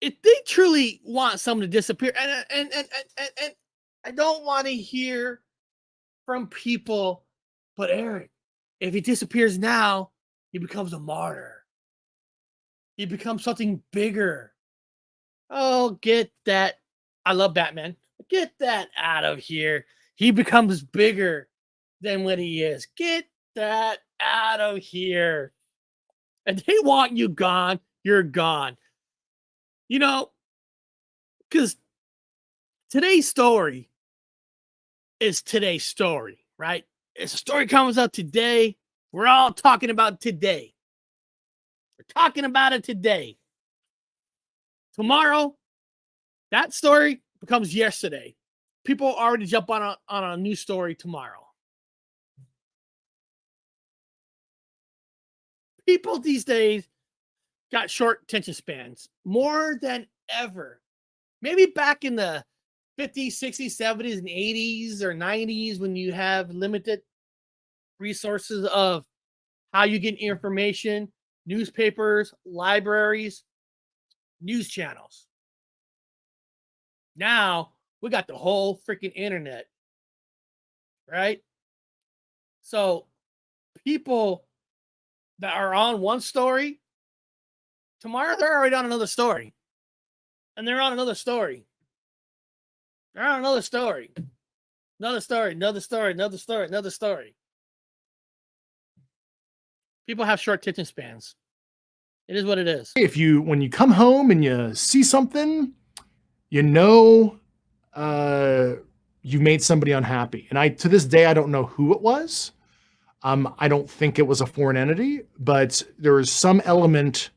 Speaker 1: If they truly want someone to disappear, and I don't want to hear from people, but Eric, if he disappears now, he becomes a martyr. He becomes something bigger. Oh, get that. I love Batman. Get that out of here. He becomes bigger than what he is. Get that out of here. And they want you gone, you're gone. Because today's story is today's story, right? It's a story comes out today. We're all talking about today. We're talking about it today. Tomorrow, that story becomes yesterday. People already jump on a new story tomorrow. People these days got short attention spans more than ever. Maybe back in the 50s, 60s, 70s, and 80s or 90s, when you have limited resources of how you get information, newspapers, libraries, news channels. Now we got the whole freaking internet, right? So people that are on one story, tomorrow they're already on another story. And they're on another story. They're on another story. Another story, another story, another story, another story. People have short attention spans. It is what it is.
Speaker 9: If you, when you come home and you see something, you know, you've made somebody unhappy. And to this day, I don't know who it was. I don't think it was a foreign entity, but there was some element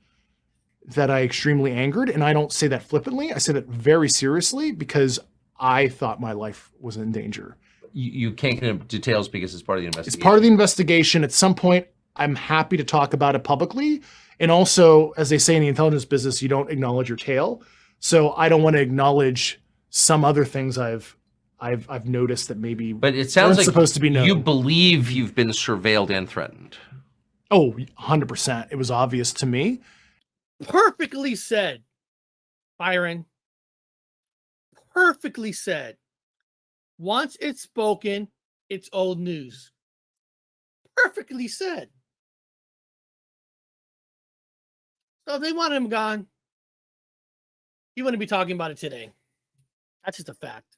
Speaker 9: that I extremely angered. And I don't say that flippantly. I say that very seriously because I thought my life was in danger.
Speaker 8: You can't get into details because it's part of the investigation.
Speaker 9: It's part of the investigation. At some point, I'm happy to talk about it publicly. And also, as they say in the intelligence business, you don't acknowledge your tail. So I don't want to acknowledge some other things I've noticed that maybe
Speaker 8: but it sounds like
Speaker 9: supposed to be known.
Speaker 8: You believe you've been surveilled and threatened.
Speaker 9: Oh, 100%. It was obvious to me.
Speaker 1: Perfectly said, Byron. Perfectly said. Once it's spoken, it's old news. Perfectly said. So if they want him gone, he wouldn't be talking about it today. That's just a fact.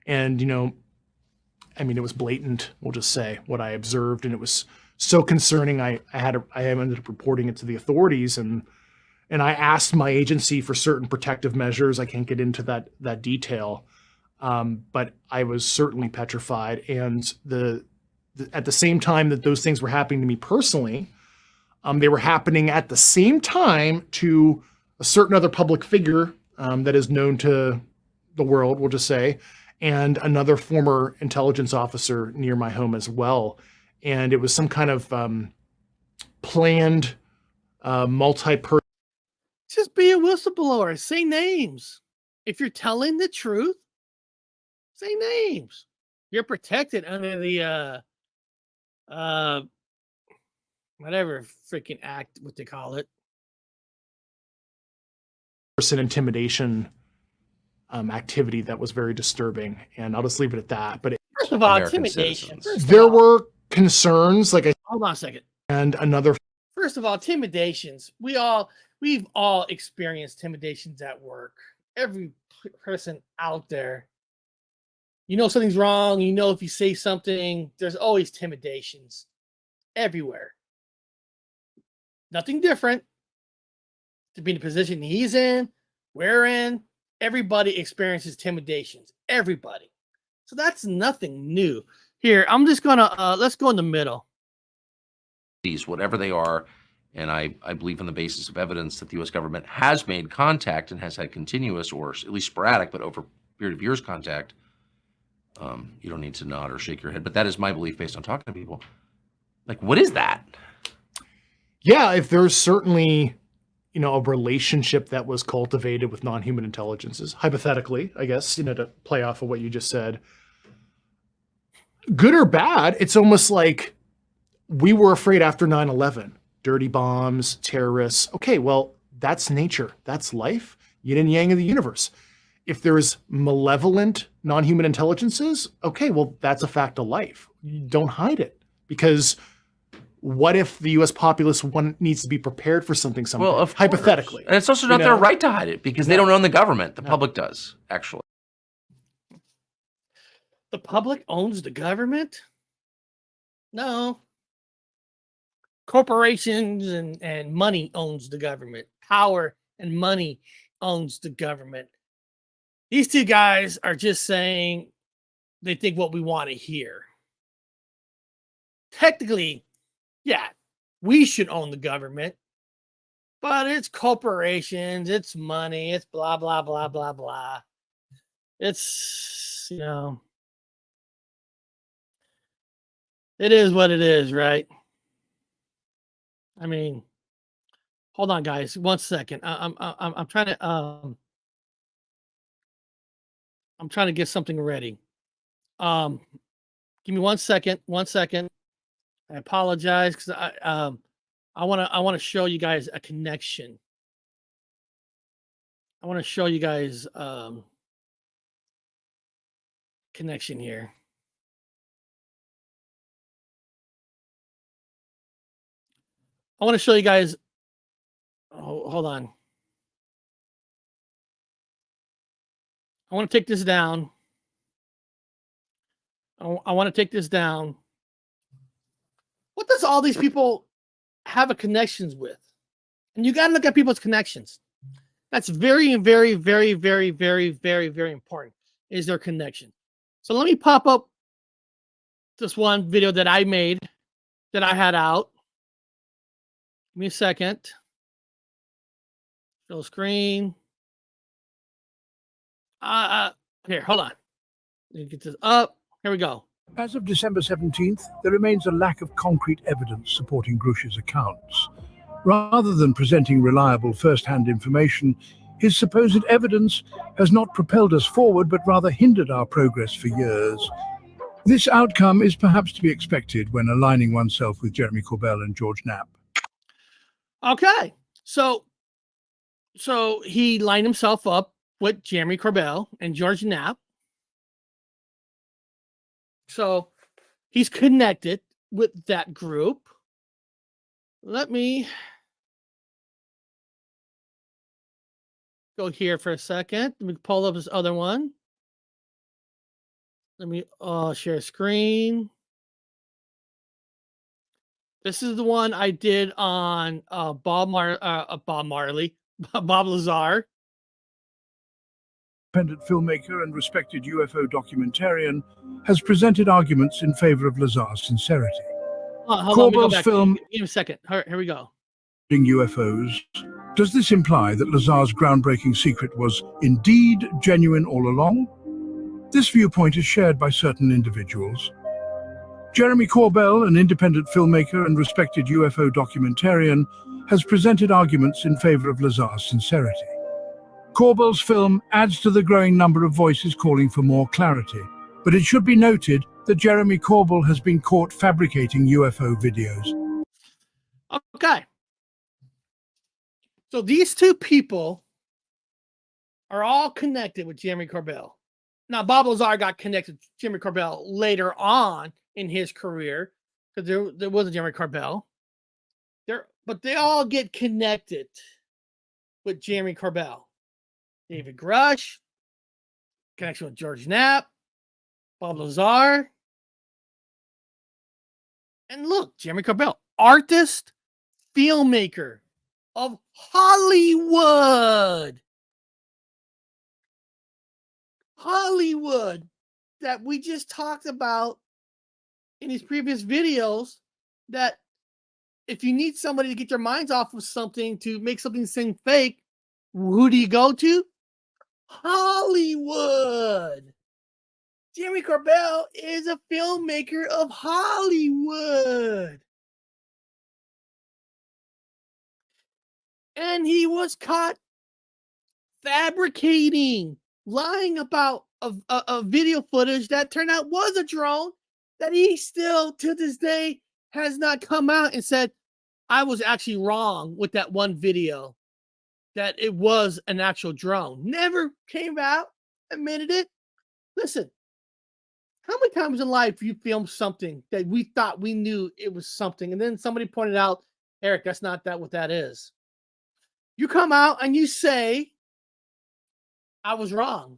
Speaker 9: And, you know, I mean, it was blatant, we'll just say, what I observed. And it was so concerning. I ended up reporting it to the authorities, and I asked my agency for certain protective measures. I can't get into that detail. But I was certainly petrified. And at the same time that those things were happening to me personally, they were happening at the same time to a certain other public figure that is known to the world, we'll just say, and another former intelligence officer near my home as well. And it was some kind of planned multi-person.
Speaker 1: Just be a whistleblower. Say names. If you're telling the truth, say names. You're protected under the whatever freaking act, what they call it.
Speaker 9: Person intimidation activity that was very disturbing, and I'll just leave it at that. But
Speaker 1: First of all,
Speaker 8: American
Speaker 1: intimidation.
Speaker 8: citizens.
Speaker 9: there were concerns, like
Speaker 1: Hold on a second.
Speaker 9: and another.
Speaker 1: First of all, intimidations. We've all experienced intimidations at work. Every person out there. You know something's wrong. You know if you say something, there's always intimidations everywhere. Nothing different. To be in the position he's in, we're in, everybody experiences intimidations. Everybody. So that's nothing new. Here, I'm just gonna let's go in the middle.
Speaker 8: These, whatever they are, and I believe on the basis of evidence that the U.S. government has made contact and has had continuous or at least sporadic, but over a period of years contact. You don't need to nod or shake your head, but that is my belief based on talking to people. Like, what is that?
Speaker 9: Yeah, if there's certainly, you know, a relationship that was cultivated with non-human intelligences, hypothetically, I guess, you know, to play off of what you just said, good or bad, it's almost like we were afraid after 9/11, dirty bombs, terrorists. Okay, well, that's nature. That's life. Yin and yang of the universe. If there's malevolent non-human intelligences, okay, well, that's a fact of life. You don't hide it, because what if the U.S. populace needs to be prepared for something someday?
Speaker 8: Well, of
Speaker 9: hypothetically.
Speaker 8: And it's also not their right to hide it, because they don't own the government. The public does, actually.
Speaker 1: The public owns the government? No. Corporations and money owns the government. Power and money owns the government. These two guys are just saying they think what we want to hear. Technically, yeah, we should own the government, but it's corporations, it's money, it's blah, blah, blah, blah, blah. It's, you know, it is what it is, right? I mean, hold on, guys, 1 second. I'm trying to I'm trying to get something ready. Give me 1 second. 1 second. I apologize because I want to show you guys a connection. I want to show you guys connection here. I want to show you guys. Oh, hold on. I want to take this down. I want to take this down. What does all these people have a connections with. And you got to look at people's connections. That's very, very, very, very, very, very, very important, is their connection. So let me pop up this one video that I made that I had out. Give me a second. Full screen. Here, hold on. Let me get this up. Here we go.
Speaker 10: As of December 17th, there remains a lack of concrete evidence supporting Grush's accounts. Rather than presenting reliable first-hand information, his supposed evidence has not propelled us forward but rather hindered our progress for years. This outcome is perhaps to be expected when aligning oneself with Jeremy Corbell and George Knapp.
Speaker 1: Okay, so he lined himself up with Jeremy Corbell and George Knapp. So he's connected with that group. Let me go here for a second. Let me pull up this other one. Let me share screen. This is the one I did on Bob Marley, Bob Lazar.
Speaker 10: Independent filmmaker and respected UFO documentarian has presented arguments in favor of Lazar's sincerity.
Speaker 1: Hold on,
Speaker 10: Corbell's film,
Speaker 1: give me a second. Here we go.
Speaker 10: UFOs. Does this imply that Lazar's groundbreaking secret was indeed genuine all along? This viewpoint is shared by certain individuals. Jeremy Corbell, an independent filmmaker and respected UFO documentarian, has presented arguments in favor of Lazar's sincerity. Corbell's film adds to the growing number of voices calling for more clarity, but it should be noted that Jeremy Corbell has been caught fabricating UFO videos.
Speaker 1: Okay. So these two people are all connected with Jeremy Corbell. Now, Bob Lazar got connected to Jeremy Corbell later on in his career, because there was a Jeremy Corbell. But they all get connected with Jeremy Corbell. David Grush, connection with George Knapp, Bob Lazar. And look, Jeremy Corbell, artist, filmmaker of Hollywood. Hollywood, that we just talked about in his previous videos, that if you need somebody to get your minds off of something, to make something seem fake, who do you go to? Hollywood. Jeremy Corbell is a filmmaker of Hollywood. And he was caught fabricating, lying about a video footage that turned out was a drone, that he still to this day has not come out and said, I was actually wrong with that one video, that it was an actual drone. Never came out, admitted it. Listen, how many times in life you filmed something that we thought we knew it was something, and then somebody pointed out, Eric, that's not what that is. You come out and you say, I was wrong.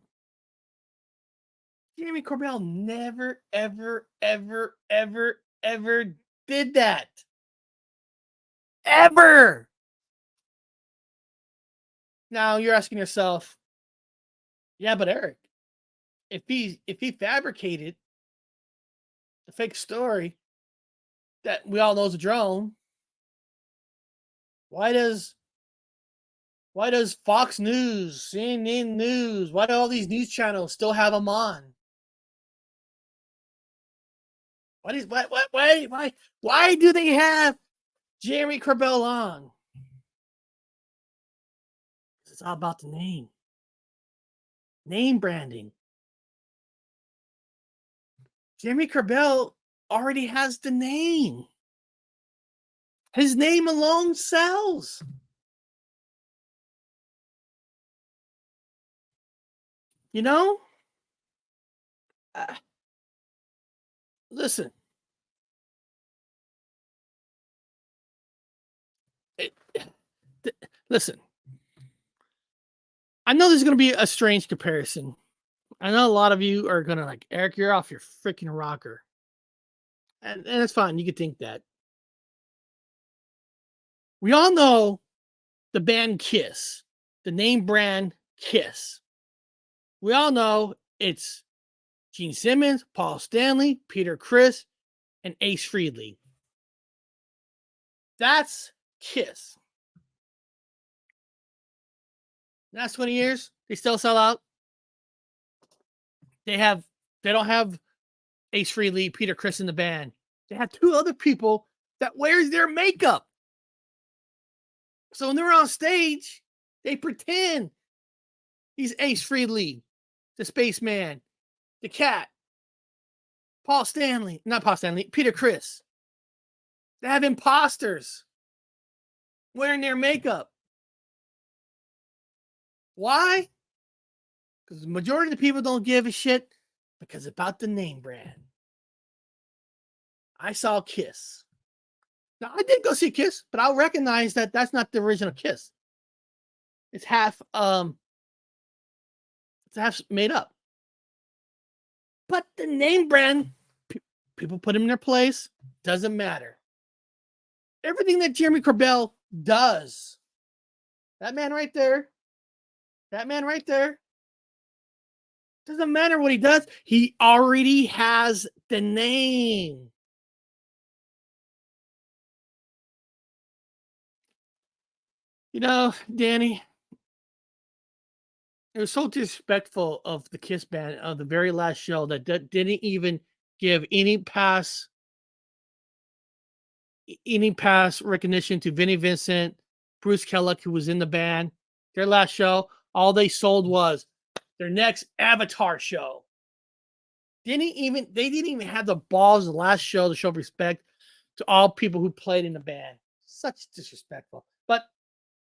Speaker 1: Jeremy Corbell never, ever, ever, ever, ever did that. Ever. Now you're asking yourself, yeah, but Eric, if he fabricated a fake story that we all know is a drone, why does Fox News, CNN News, why do all these news channels still have him on? Why do they have Jeremy Corbell on? It's all about the name. Name branding. Jeremy Corbell already has the name. His name alone sells. You know? Listen. Listen. I know this is going to be a strange comparison. I know a lot of you are going to like, Eric, you're off your freaking rocker. And it's fine. You can think that. We all know the band Kiss, the name brand Kiss. We all know it's Gene Simmons, Paul Stanley, Peter Criss, and Ace Frehley. That's Kiss. Last 20 years, they still sell out. They don't have Ace Frehley, Peter Criss in the band. They have two other people that wears their makeup. So when they're on stage, they pretend he's Ace Frehley, the spaceman, the cat, Peter Criss. They have imposters wearing their makeup. Why? Because the majority of the people don't give a shit because it's about the name brand. I saw Kiss. Now, I did go see Kiss, but I'll recognize that that's not the original Kiss. It's half made up. But the name brand, people put him in their place, doesn't matter. Everything that Jeremy Corbell does, that man right there, doesn't matter what he does. He already has the name. You know, Danny, it was so disrespectful of the Kiss band of the very last show that didn't even give any pass recognition to Vinnie Vincent, Bruce Kellick, who was in the band. Their last show, all they sold was their next Avatar show. They didn't even have the balls the last show to show respect to all people who played in the band. Such disrespectful. But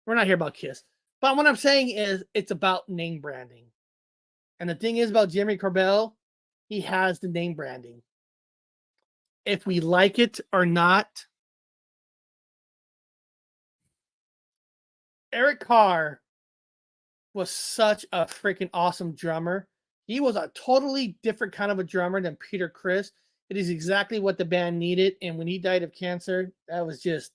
Speaker 1: we're not here about Kiss. But what I'm saying is it's about name branding. And the thing is about Jeremy Corbell, he has the name branding. If we like it or not, Eric Carr was such a freaking awesome drummer. He was a totally different kind of a drummer than Peter Criss. It is exactly what the band needed. And when he died of cancer, that was just,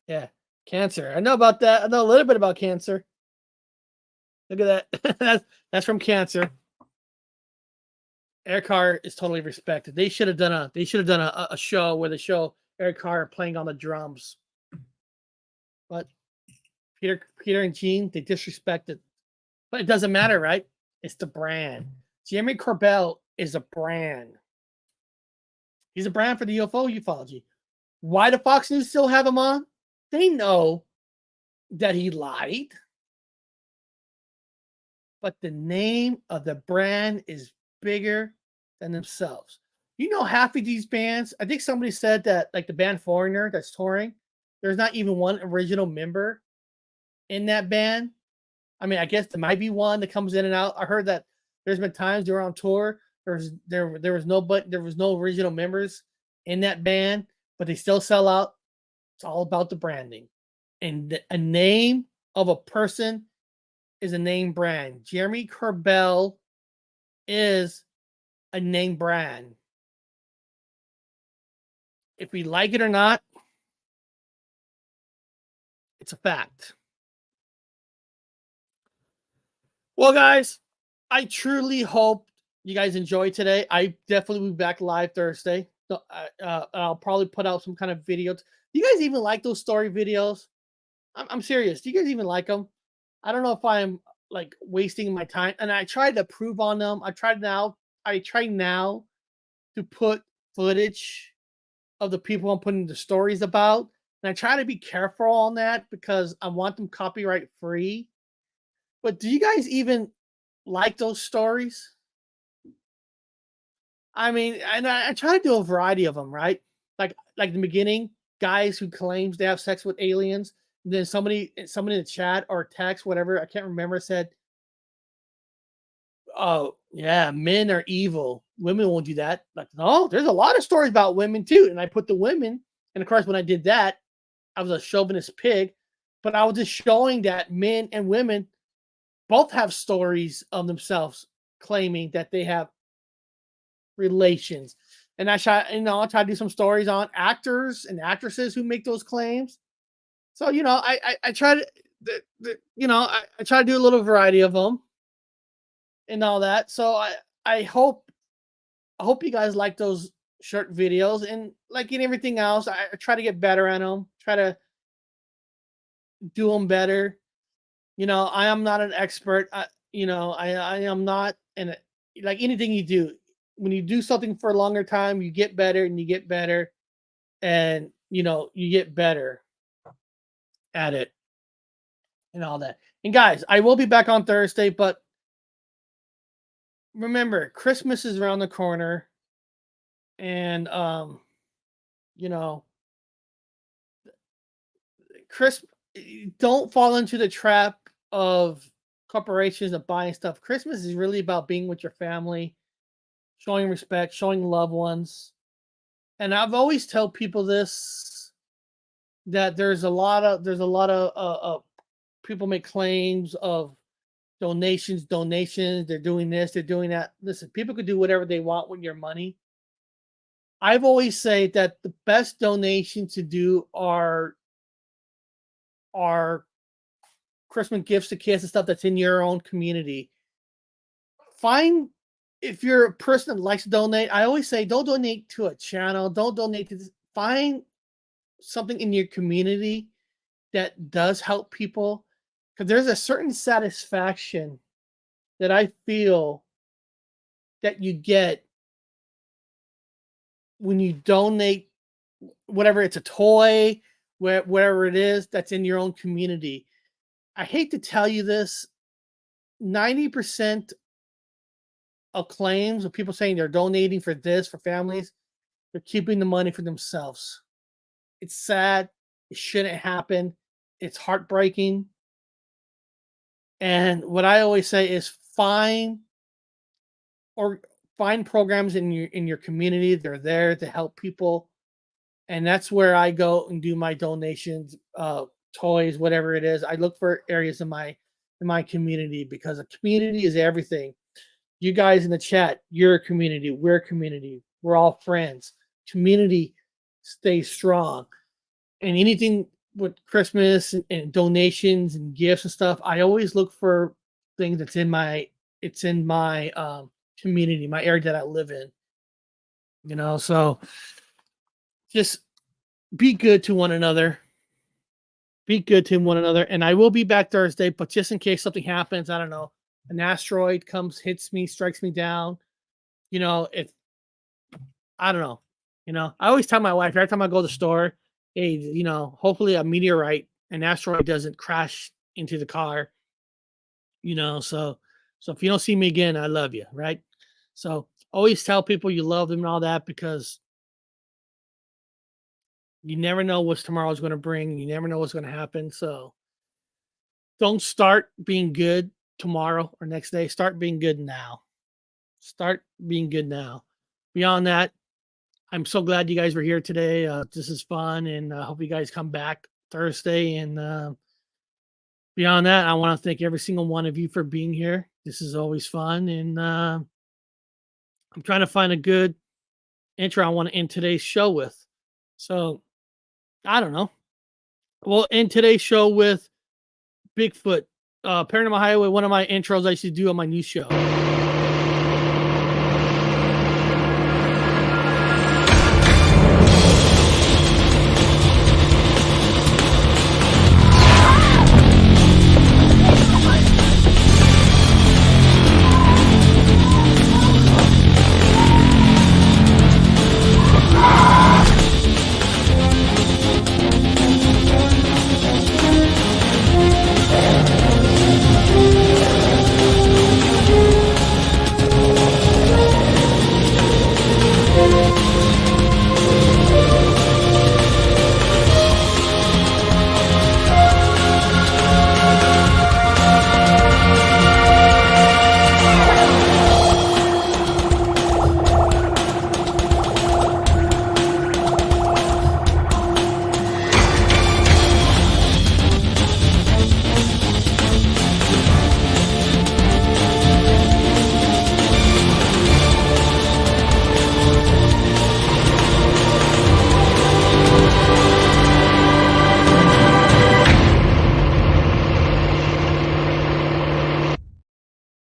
Speaker 1: yeah, cancer. I know about that. I know a little bit about cancer. Look at that. that's from Cancer. Eric Carr is totally respected. They should have done a show where they show Eric Carr playing on the drums. But Peter and Gene, they disrespected. But it doesn't matter, right? It's the brand. Jeremy Corbell is a brand. He's a brand for the UFO ufology. Why do Fox News still have him on? They know that he lied. But the name of the brand is bigger than themselves. You know, half of these bands, I think somebody said that, like the band Foreigner that's touring, there's not even one original member in that band. I mean, I guess there might be one that comes in and out. I heard that there's been times they were on tour. There was no original members in that band, but they still sell out. It's all about the branding. And a name of a person is a name brand. Jeremy Corbell is a name brand. If we like it or not, it's a fact. Well, guys, I truly hope you guys enjoyed today. I definitely will be back live Thursday. So, I'll probably put out some kind of video. Do you guys even like those story videos? I'm serious. Do you guys even like them? I don't know if I'm like wasting my time. And I tried to prove on them. I try now to put footage of the people I'm putting the stories about. And I try to be careful on that because I want them copyright free. But do you guys even like those stories? I mean, and I try to do a variety of them, right? Like in the beginning, guys who claims they have sex with aliens. And then somebody in the chat or text, whatever, I can't remember, said, "Oh, yeah, men are evil. Women won't do that." Like, no, there's a lot of stories about women too. And I put the women, and of course, when I did that, I was a chauvinist pig, but I was just showing that men and women both have stories of themselves claiming that they have relations. And I try to do some stories on actors and actresses who make those claims. So, I try to, I try to do a little variety of them and all that. So I hope you guys like those short videos, and like in everything else, I try to get better at them, try to do them better. I am not an expert. I am not, and like anything you do, when you do something for a longer time, you get better and you get better, and you get better at it and all that. And guys, I will be back on Thursday, but remember, Christmas is around the corner, and you know, Chris, don't fall into the trap of corporations of buying stuff. Christmas is really about being with your family, showing respect, showing loved ones. And I've always tell people this, that there's a lot of people make claims of donations. They're doing this, they're doing that. Listen, people could do whatever they want with your money. I've always said that the best donation to do are Christmas gifts to kids and stuff that's in your own community. Find, if you're a person that likes to donate, I always say don't donate to a channel, don't donate to this. Find something in your community that does help people, because there's a certain satisfaction that I feel that you get when you donate, whatever, it's a toy, wherever it is that's in your own community. I hate to tell you this, 90% of claims of people saying they're donating for this, for families, they're keeping the money for themselves. It's sad. It shouldn't happen. It's heartbreaking. And what I always say is find programs in your community. They're there to help people. And that's where I go and do my donations, toys, whatever it is. I look for areas in my community, because a community is everything. You guys in the chat, you're a community, we're a community, we're all friends. Community stays strong. And anything with Christmas and donations and gifts and stuff, I always look for things that's in my community, my area that I live in. So just be good to one another. Be good to one another. And I will be back Thursday, but just in case something happens, I don't know, an asteroid comes, hits me, strikes me down. If I don't know, I always tell my wife every time I go to the store, hey, hopefully a meteorite, an asteroid doesn't crash into the car. So if you don't see me again, I love you, right? So always tell people you love them and all that, because you never know what tomorrow's going to bring. You never know what's going to happen. So don't start being good tomorrow or next day. Start being good now. Start being good now. Beyond that, I'm so glad you guys were here today. This is fun, and I hope you guys come back Thursday. And beyond that, I want to thank every single one of you for being here. This is always fun, and I'm trying to find a good intro I want to end today's show with. So I don't know. We'll end today's show with Bigfoot, Paranormal Highway, one of my intros I used to do on my new show.